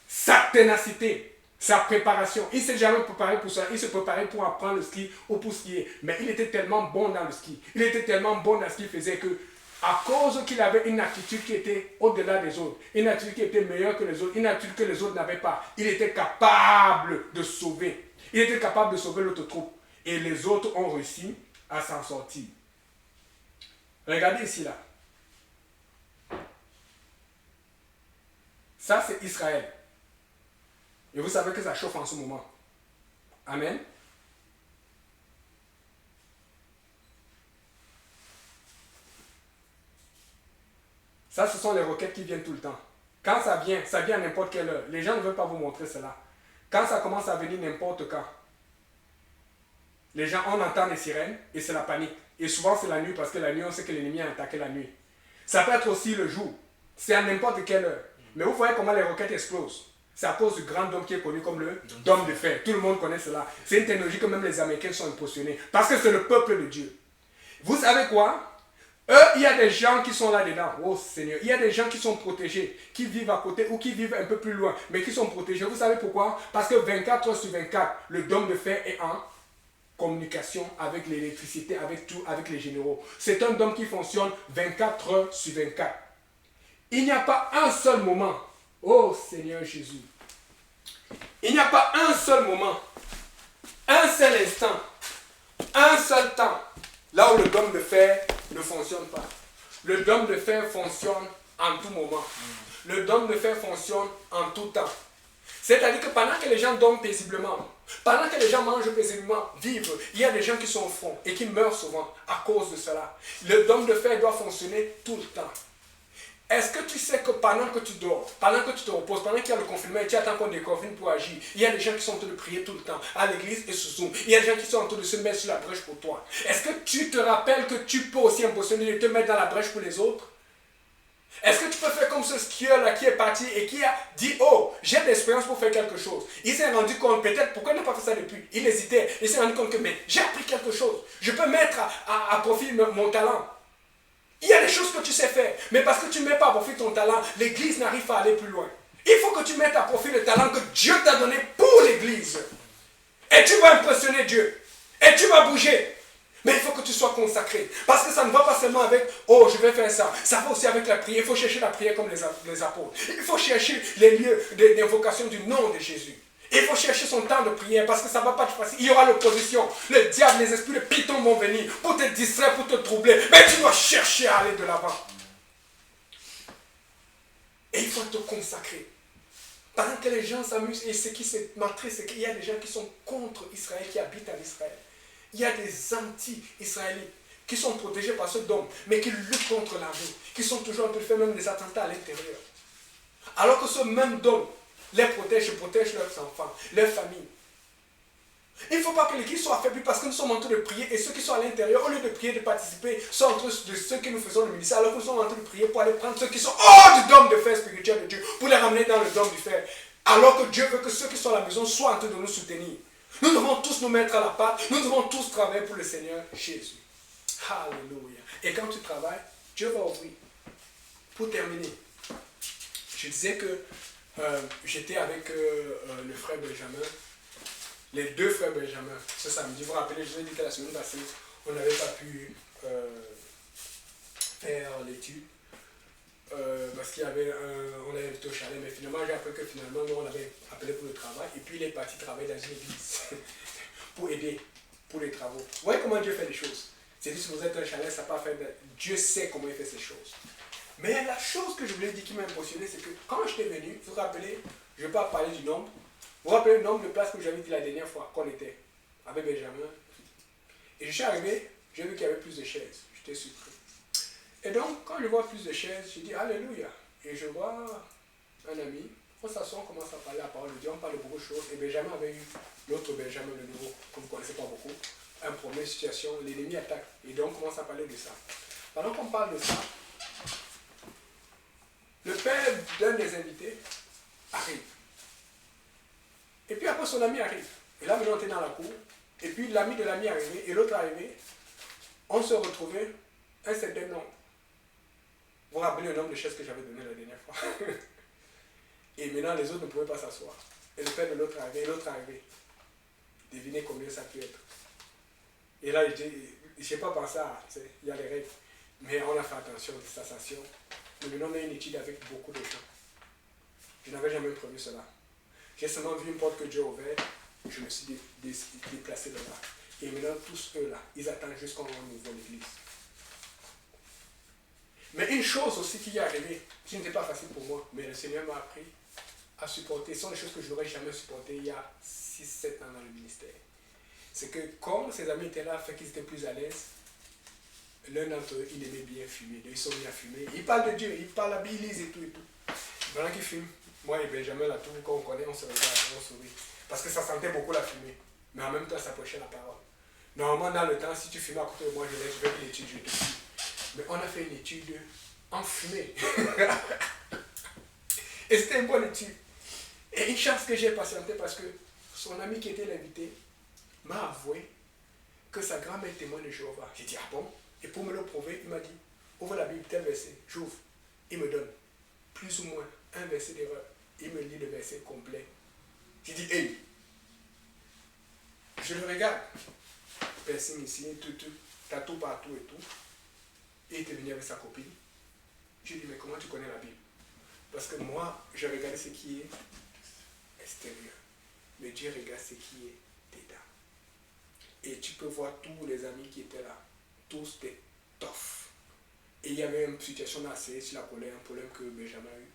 Sa ténacité, sa préparation. Il ne s'est jamais préparé pour ça. Il se préparait pour apprendre le ski ou pour skier. Mais il était tellement bon dans le ski. Il était tellement bon dans ce qu'il faisait que, à cause qu'il avait une attitude qui était au-delà des autres, une attitude qui était meilleure que les autres, une attitude que les autres n'avaient pas, il était capable de sauver. Il était capable de sauver l'autre troupe. Et les autres ont réussi à s'en sortir. Regardez ici là. Ça c'est Israël. Et vous savez que ça chauffe en ce moment. Amen. Ça, ce sont les roquettes qui viennent tout le temps. Quand ça vient à n'importe quelle heure. Les gens ne veulent pas vous montrer cela. Quand ça commence à venir n'importe quand, les gens, on entend les sirènes et c'est la panique. Et souvent c'est la nuit parce que la nuit, on sait que l'ennemi a attaqué la nuit. Ça peut être aussi le jour. C'est à n'importe quelle heure. Mais vous voyez comment les roquettes explosent. C'est à cause du grand homme qui est connu comme le dôme de fer. Tout le monde connaît cela. C'est une technologie que même les Américains sont impressionnés. Parce que c'est le peuple de Dieu. Vous savez quoi? Il y a des gens qui sont là-dedans. Oh Seigneur. Il y a des gens qui sont protégés, qui vivent à côté ou qui vivent un peu plus loin, mais qui sont protégés. Vous savez pourquoi? Parce que 24 heures sur 24, le dôme de fer est en communication avec l'électricité, avec tout, avec les généraux. C'est un dôme qui fonctionne 24 heures sur 24. Il n'y a pas un seul moment, oh Seigneur Jésus, Il n'y a pas un seul moment, un seul instant, un seul temps, là où le dôme de fer ne fonctionne pas. Le dôme de fer fonctionne en tout moment. Le dôme de fer fonctionne en tout temps. C'est-à-dire que pendant que les gens dorment paisiblement, pendant que les gens mangent paisiblement, vivent, il y a des gens qui sont au front et qui meurent souvent à cause de cela. Le dôme de fer doit fonctionner tout le temps. Est-ce que tu sais que pendant que tu dors, pendant que tu te reposes, pendant qu'il y a le confinement et tu attends qu'on déconfine pour agir, il y a des gens qui sont en train de prier tout le temps, à l'église et sous Zoom. Il y a des gens qui sont en train de se mettre sur la brèche pour toi. Est-ce que tu te rappelles que tu peux aussi imposer de te mettre dans la brèche pour les autres? Est-ce que tu peux faire comme ce skieur-là qui est parti et qui a dit, oh, j'ai de l'expérience pour faire quelque chose. Il s'est rendu compte, peut-être, pourquoi il n'a pas fait ça depuis? Il hésitait. Il s'est rendu compte que, mais j'ai appris quelque chose. Je peux mettre à profit mon talent. Il y a des choses que tu sais faire, mais parce que tu ne mets pas à profit ton talent, l'église n'arrive pas à aller plus loin. Il faut que tu mettes à profit le talent que Dieu t'a donné pour l'église. Et tu vas impressionner Dieu. Et tu vas bouger. Mais il faut que tu sois consacré. Parce que ça ne va pas seulement avec, oh, je vais faire ça. Ça va aussi avec la prière. Il faut chercher la prière comme les apôtres. Il faut chercher les lieux d'invocation du nom de Jésus. Il faut chercher son temps de prière parce que ça ne va pas te facile. Il y aura l'opposition. Le diable, les esprits, le python vont venir pour te distraire, pour te troubler. Mais tu dois chercher à aller de l'avant. Et il faut te consacrer. Pendant que les gens s'amusent, et ce qui se m'attriste, c'est qu'il y a des gens qui sont contre Israël, qui habitent en Israël. Il y a des anti-israélites qui sont protégés par ce dôme, mais qui luttent contre l'armée, qui sont toujours en train de faire même des attentats à l'intérieur. Alors que ce même dôme les protège leurs enfants, leurs familles. Il ne faut pas que l'église soit affaiblie parce que nous sommes en train de prier et ceux qui sont à l'intérieur, au lieu de prier, de participer, sont en train de ceux que nous faisons le ministère, alors que nous sommes en train de prier pour aller prendre ceux qui sont hors du dôme de fer spirituel de Dieu, pour les ramener dans le dôme du fer. Alors que Dieu veut que ceux qui sont à la maison soient en train de nous soutenir. Nous devons tous nous mettre à la pâte, nous devons tous travailler pour le Seigneur Jésus. Alléluia. Et quand tu travailles, Dieu va ouvrir. Pour terminer, je disais que j'étais avec le frère Benjamin, les deux frères Benjamin, ce samedi. Vous vous rappelez, je vous ai dit que la semaine passée, on n'avait pas pu faire l'étude parce qu'il y avait on avait été au chalet, mais finalement j'ai appris que finalement nous on avait appelé pour le travail et puis il est parti travailler dans une église pour aider pour les travaux. Vous voyez comment Dieu fait les choses. C'est juste que vous êtes un chalet, ça n'a pas fait Dieu sait comment il fait ces choses. Mais la chose que je voulais dire qui m'a impressionné, c'est que quand j'étais venu, vous vous rappelez, je ne vais pas parler du nombre. Vous vous rappelez le nombre de places que j'avais dit la dernière fois qu'on était avec Benjamin. Et je suis arrivé, j'ai vu qu'il y avait plus de chaises. J'étais surpris. Et donc, quand je vois plus de chaises, je dis Alléluia. Et je vois un ami, on s'assoit, on commence à parler la parole de Dieu, on parle de beaucoup de choses. Et Benjamin avait eu l'autre Benjamin, le nouveau, que vous ne connaissez pas beaucoup, un problème, une situation, l'ennemi attaque. Et donc, on commence à parler de ça. Pendant qu'on parle de ça, le père d'un des invités arrive. Et puis après, son ami arrive. Et là, maintenant, on était dans la cour. Et puis, l'ami de l'ami est arrivé et l'autre est arrivé. On se retrouvait un certain nombre. Vous vous rappelez le nombre de chaises que j'avais donné la dernière fois. Et maintenant, les autres ne pouvaient pas s'asseoir. Et le père de l'autre est arrivé et l'autre est arrivé. Devinez combien ça peut être. Et là, je n'ai pas pensé à... Il y a les règles. Mais on a fait attention, distanciation. Mais maintenant, on a une étude avec beaucoup de gens. Je n'avais jamais prévu cela. J'ai seulement vu une porte que Dieu a ouverte. Je me suis déplacé de là. Et maintenant, tous eux là, ils attendent jusqu'à qu'on ouvre l'église. Mais une chose aussi qui est arrivée, qui n'était pas facile pour moi, mais le Seigneur m'a appris à supporter. Ce sont des choses que je n'aurais jamais supportées il y a 6-7 ans dans le ministère. C'est que comme ses amis étaient là, fait qu'ils étaient plus à l'aise, l'un d'entre eux, il aimait bien fumer. Ils sont mis à fumer. Ils parlent de Dieu, ils parlent la Bible, ils lisent et tout et tout. Pendant qu'ils fument, moi et Benjamin, là, tout qu'on connaît, on se regarde, on sourit. Parce que ça sentait beaucoup la fumée. Mais en même temps, ça approchait la parole. Normalement, dans le temps, si tu fumais à côté de moi, je vais une étude, je te dis. Mais on a fait une étude en fumée. Et c'était une bonne étude. Et une chance que j'ai patienté parce que son ami qui était l'invité m'a avoué que sa grand-mère est témoin de Jéhovah. J'ai dit, ah bon? Et pour me le prouver, il m'a dit, ouvre la Bible, tel verset. J'ouvre. Il me donne plus ou moins un verset d'erreur. Il me lit le verset complet. J'ai dit, hey! Je le regarde. Piercing ici, tout, tatou partout et tout. Et il était venu avec sa copine. Je lui ai dit, mais comment tu connais la Bible? Parce que moi, je regardais ce qui est extérieur. mais Dieu regarde ce qui est dedans. Et tu peux voir tous les amis qui étaient là, tous des toffes. Et il y avait une situation assez sur la colère, un problème que Benjamin a eu.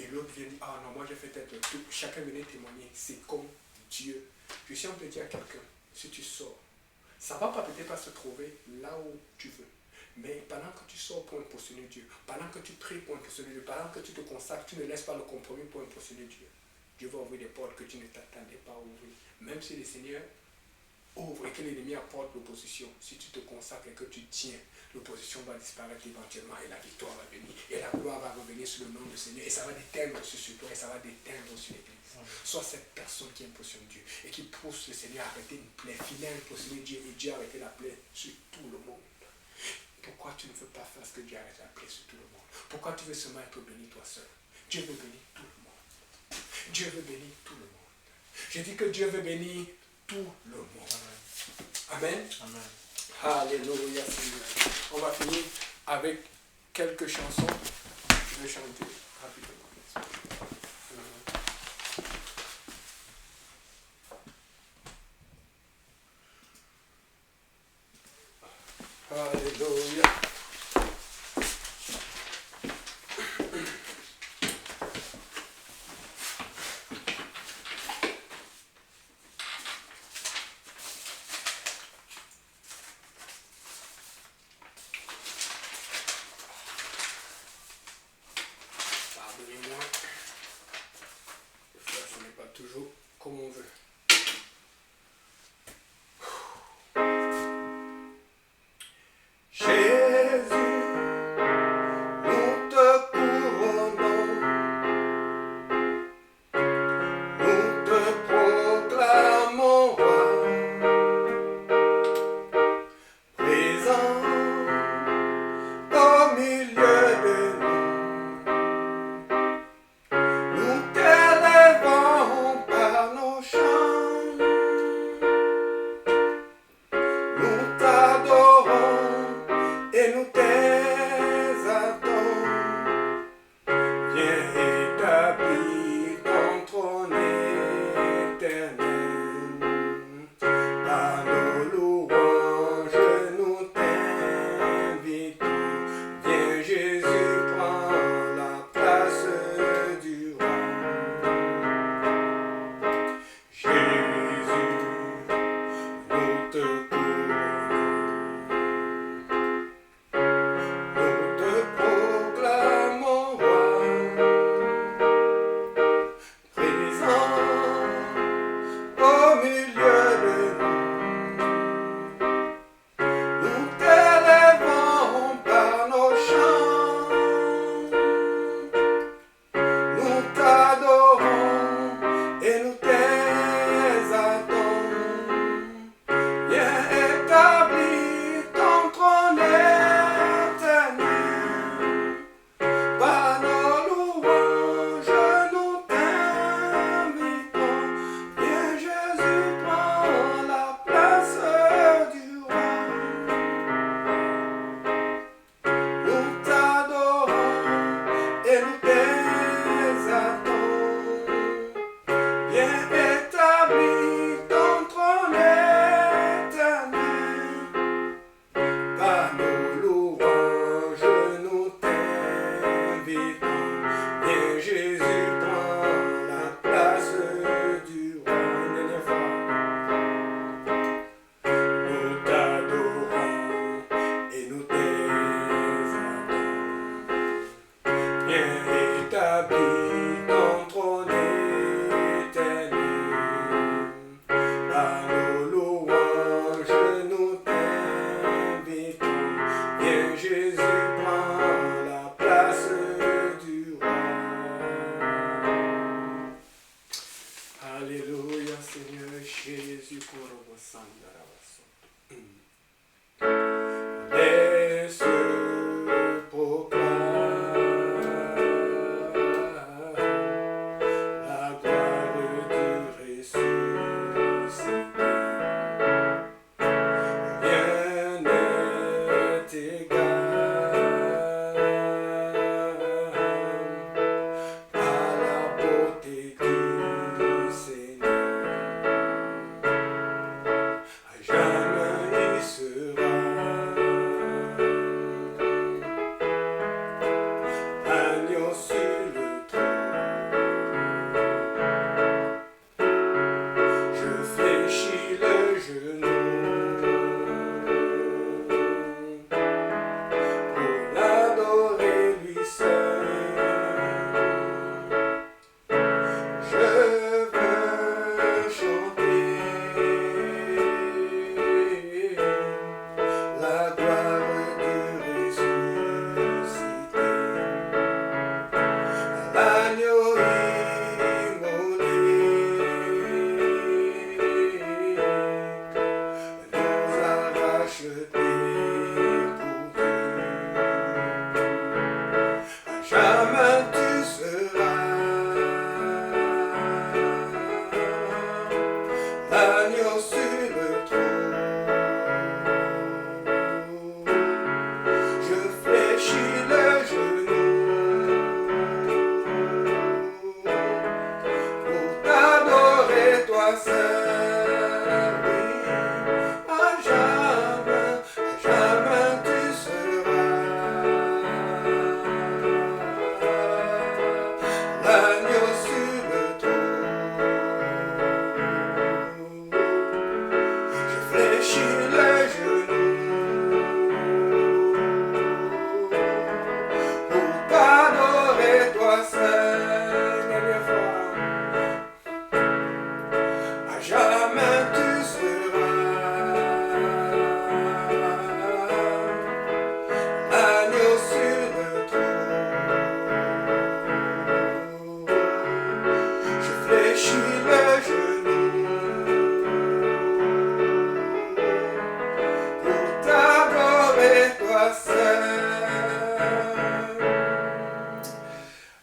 Et l'autre vient dire, ah non, moi j'ai fait tête tout. Chacun venait témoigner, c'est comme Dieu. Je suis en train de dire à quelqu'un, si tu sors, ça ne va pas peut-être pas se trouver là où tu veux. Mais pendant que tu sors pour impressionner Dieu, pendant que tu pries pour impressionner Dieu, pendant que tu te consacres, tu ne laisses pas le compromis pour impressionner Dieu. Dieu va ouvrir des portes que tu ne t'attendais pas à ouvrir. Même si le Seigneur ouvre et que l'ennemi apporte l'opposition, si tu te consacres et que tu tiens, l'opposition va disparaître éventuellement et la victoire va venir. Et la gloire va revenir sur le nom du Seigneur et ça va déteindre sur toi et ça va déteindre sur l'Église. Sois cette personne qui impressionne Dieu et qui pousse le Seigneur à arrêter une plaie, finir impressionner Dieu et Dieu a arrêté la plaie sur tout le monde. Pourquoi tu ne veux pas faire ce que Dieu a arrêté la plaie sur tout le monde? Pourquoi tu veux seulement être béni toi seul? Dieu veut bénir tout le monde. Dieu veut bénir tout le monde. Je dis que Dieu veut bénir tout le monde. Amen. Amen. Alléluia Seigneur. On va finir avec quelques chansons. Je vais chanter rapidement. Alléluia. Pardonnez-moi. Des fois, ce n'est pas toujours comme on veut.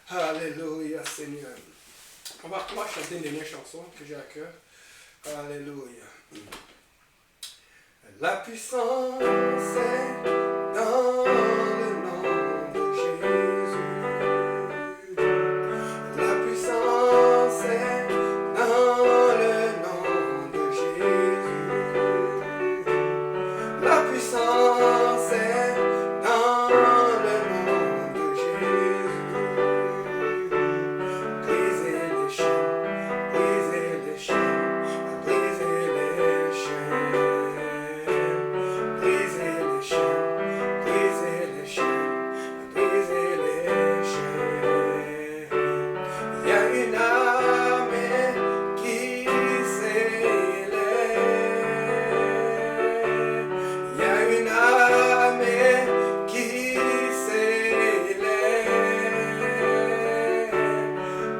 Alléluia, Seigneur. On va chanter une dernière chanson que j'ai à cœur. Alléluia. La puissance est dans le nom de Jésus. La puissance est dans le nom de Jésus. La puissance est dans le nom de Jésus. Brisez les chaînes, brisez les chaînes, brisez les chaînes. Brisez les chaînes, brisez les chaînes, brisez les chaînes. Il y a une armée qui s'élève. Il y a une armée qui s'élève.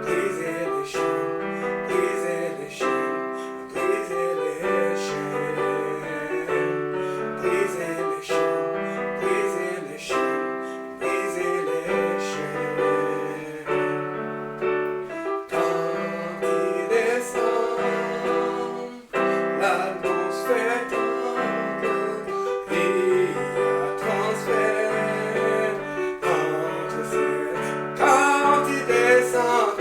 Brisez les chaînes, brisez les chaînes, brisez les chaînes. Brisez les chaînes, brisez les chaînes, brisez les chaînes. Quand il descend, l'atmosphère tremble, il y a transfert entre ciel. Quand il descend,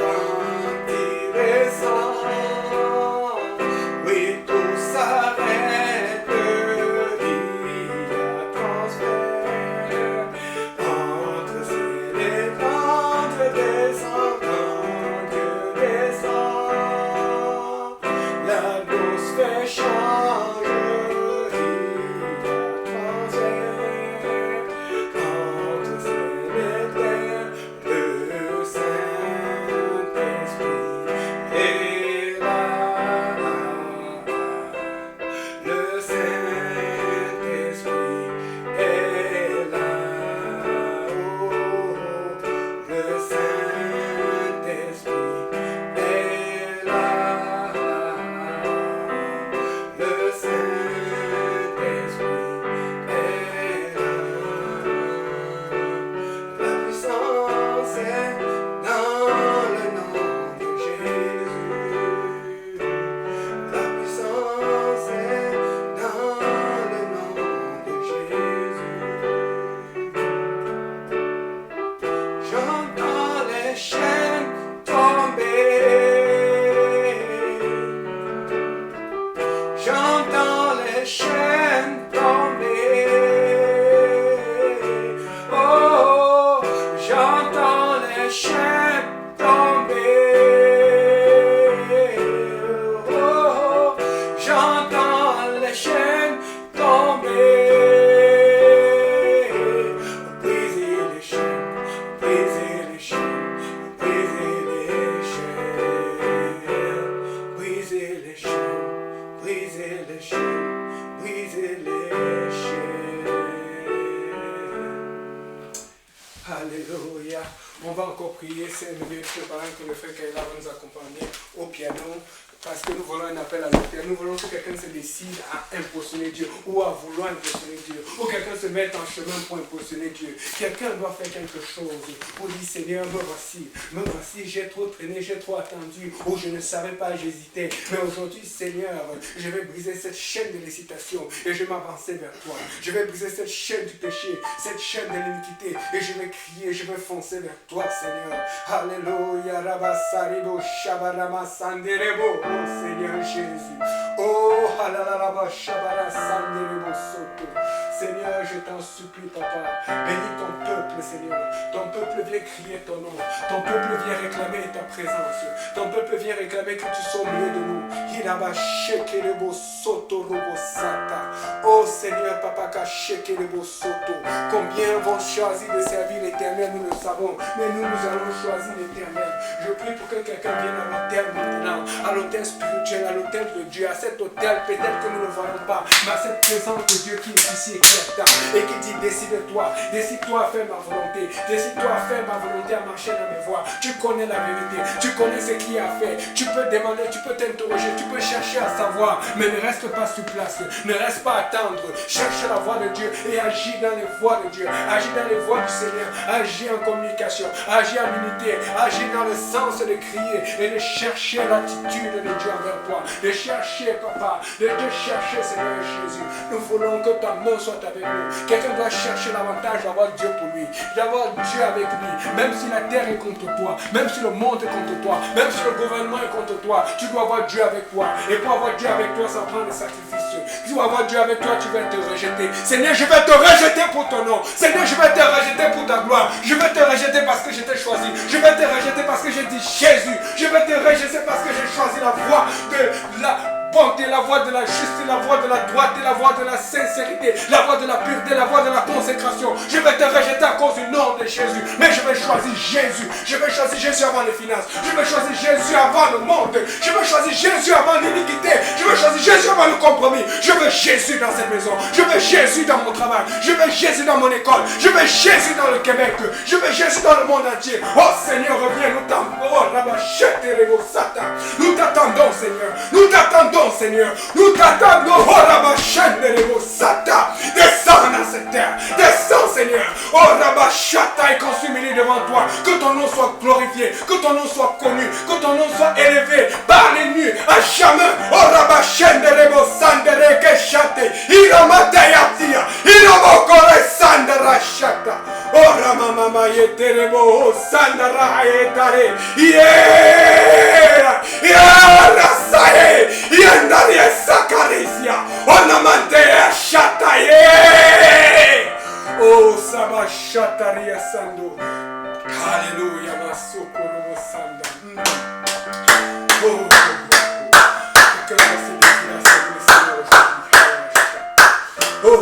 oui, tout s'arrête, il y a transfert entre ciel et entre descend, quand Dieu descend, l'atmosphère change, il y a transfert entre ciel et terre, le Saint-Esprit est là. Le Saint-Esprit est là. Oh, le Saint-Esprit est là. Le Saint-Esprit est là. La puissance est dans le nom de Jésus. La puissance est dans le nom de Jésus. J'entends les chaînes tomber. J'entends les chaînes tomber. Oh, j'entends les chaînes tomber. Oh, j'entends les chaînes tomber. Brisez les chaînes, brisez les chaînes, brisez les chaînes. Brisez les chaînes, brisez les chaînes, brisez les chaînes. Alléluia. On va encore prier, c'est une préparant que le frère Kaila va nous accompagner au piano. Parce que nous voulons un appel à l'autel. Nous voulons que quelqu'un se décide à impressionner Dieu ou à vouloir impressionner Dieu. Ou quelqu'un se mette en chemin pour impressionner Dieu. Quelqu'un doit faire quelque chose pour dire Seigneur, me voici, j'ai trop traîné, j'ai trop attendu. Ou je ne savais pas, j'hésitais. Mais aujourd'hui, Seigneur, je vais briser cette chaîne de l'hésitation et je vais m'avancer vers toi. Je vais briser cette chaîne du péché, cette chaîne de l'iniquité et je vais crier, je vais foncer vers toi, Seigneur. Alléluia, Rabasaribo, Shabarama, Sanderebo. Oh Seigneur Jésus. Oh halalaba shabara sanderebo soto. Seigneur, je t'en supplie, Papa. Bénis ton peuple, Seigneur. Ton peuple vient crier ton nom. Ton peuple vient réclamer ta présence. Ton peuple vient réclamer que tu sois au milieu de nous. Hiraba shekerebo soto robo sata. Oh Seigneur, Papa, kachekerebo soto. Combien vont choisir de servir l'Éternel, nous le savons. Mais nous allons choisir l'Éternel. Je prie pour que quelqu'un vienne à l'autel maintenant. À l'autel spirituel, à l'autel de Dieu, à cet autel, peut-être que nous ne le voyons pas, mais à cette présence de Dieu qui est ici et qui est là, et qui dit décide-toi à faire ma volonté, décide-toi à faire ma volonté, à marcher dans mes voies. Tu connais la vérité, tu connais ce qu'il a fait, tu peux demander, tu peux t'interroger, tu peux chercher à savoir, mais ne reste pas sur place, ne reste pas à attendre, cherche la voie de Dieu et agis dans les voies de Dieu, agis dans les voies du Seigneur, agis en communication, agis en unité, agis dans le sens de crier et de chercher l'attitude de Dieu envers toi, de chercher, Papa, de te chercher, Seigneur Jésus. Nous voulons que ta main soit avec nous. Quelqu'un doit chercher l'avantage d'avoir Dieu pour lui, d'avoir Dieu avec lui, même si la terre est contre toi, même si le monde est contre toi, même si le gouvernement est contre toi, tu dois avoir Dieu avec toi. Et pour avoir Dieu avec toi, ça prend des sacrifices. Si tu dois avoir Dieu avec toi, tu vas te rejeter. Seigneur, je vais te rejeter pour ton nom. Seigneur, je vais te rejeter pour ta gloire. Je vais te rejeter parce que je t'ai choisi. Je vais te rejeter parce que j'ai dit Jésus. Je vais te rejeter parce que j'ai choisi la voie de la bonté, la voie de la justice, la voie de la droiture, la voie de la sincérité, la voie de la pureté, la voie de la consécration. Je vais te rejeter à cause du nom de Jésus. Mais je vais choisir Jésus. Je vais choisir Jésus avant les finances. Je vais choisir Jésus avant le monde. Je vais choisir Jésus avant l'iniquité. Je vais choisir Jésus avant le compromis. Je veux Jésus dans cette maison. Je veux Jésus dans mon travail. Je veux Jésus dans mon école. Je veux Jésus dans le Québec. Je veux Jésus dans le monde entier. Oh Seigneur, reviens, nous t'attendons. Nous t'attendons, Seigneur. Nous t'attendons, Seigneur. Nous t'attendons. Oh Rabashata. Descends dans cette terre. Descends, Seigneur. Oh Rabashata et consume-les devant toi. Que ton nom soit glorifié. Que ton nom soit connu. Que ton nom soit élevé par les nuits à jamais. Oh Rabashenderebo Sandere Keshate. Iramatayatia. Iramokore Sandara Shata. Oh Ramamama Yeterebo Sandara Yetare. Yeah. Rasaye. Yandaria Sakarisia. Onamantea Shataye. Oh Sabashataria Sando. Alléluia, Masokoro Sanda. Oh, que la célébration du Seigneur aujourd'hui. Oh,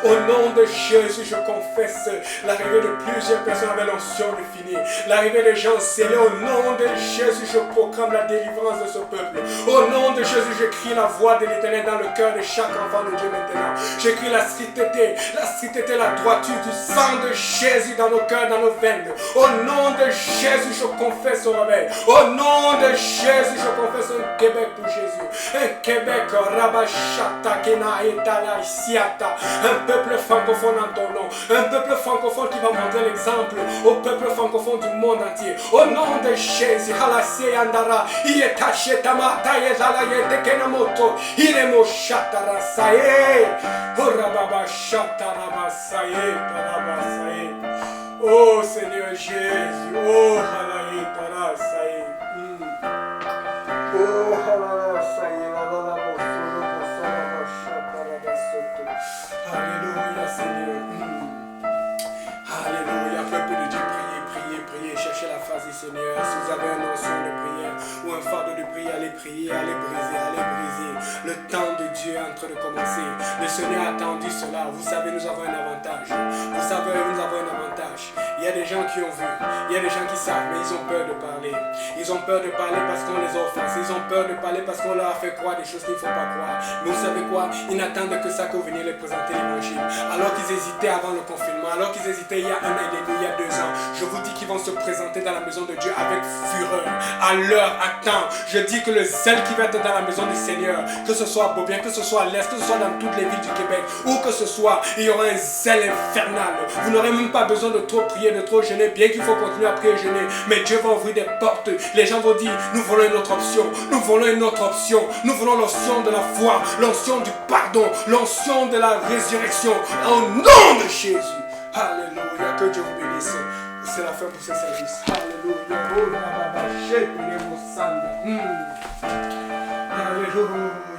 au nom de Jésus, je confesse l'arrivée de plusieurs personnes avec l'onction de finir. L'arrivée des gens scellés. Au nom de Jésus, je proclame la délivrance de ce peuple. Au nom de Jésus, je crie la voix de l'Éternel dans le cœur de chaque enfant de Dieu maintenant. Je crie la sainteté, la droiture du sang de Jésus dans nos cœurs, dans nos veines. Au nom de Jésus, je confesse au réveil. Au nom de Jésus, je confesse un Québec pour Jésus. Un Québec, Rabashata, Kena, Etala, Siata. Un peuple francophone en ton nom. Un peuple francophone qui va montrer l'exemple au peuple francophone du monde entier. Au nom de Jésus, Halase Andara, Ietachetama, Tayezala, Yetekenamoto, Iremo Shatara, Saye, Horababa Shatara, Saye, Tarabasaye. Oh Seigneur Jésus, oh Halaye, Tara, Saye. Oh Halala, Saye, Halala, Bosoro, Bosara, Shatara, Soto. Alléluia, Seigneur. Alléluia, peuple de Dieu, priez, priez, priez, cherchez la face choisi, Seigneur. Si vous avez un onction de prière ou un fardeau de prière, allez prier, allez briser, allez briser. Le temps de Dieu est en train de commencer. Le Seigneur a attendu cela. Vous savez, nous avons un avantage. Vous savez, nous avons un avantage. Il y a des gens qui ont vu, il y a des gens qui savent, mais ils ont peur de parler. Ils ont peur de parler parce qu'on les a offensés. Ils ont peur de parler parce qu'on leur a fait croire des choses qu'il ne faut pas croire. Mais vous savez quoi? Ils n'attendent que ça que vous veniez les présenter l'évangile. Alors qu'ils hésitaient avant le confinement, alors qu'ils hésitaient il y a 1 an et demi, il y a 2 ans, je vous dis qu'ils vont se présenter dans la maison de Dieu avec fureur, à l'heure, à temps. Je dis que le zèle qui va être dans la maison du Seigneur, que ce soit à Beaubien, que ce soit à l'Est, que ce soit dans toutes les villes du Québec, où que ce soit, il y aura un zèle infernal. Vous n'aurez même pas besoin de trop prier, de trop jeûner, bien qu'il faut continuer à prier et jeûner. Mais Dieu va ouvrir des portes. Les gens vont dire, nous voulons une autre option, nous voulons une autre option. Nous voulons l'onction de la foi, l'onction du pardon, l'onction de la résurrection. Au nom de Jésus. Alléluia, que Dieu vous bénisse. C'est la fin pour ce service. Alléluia. Alléluia.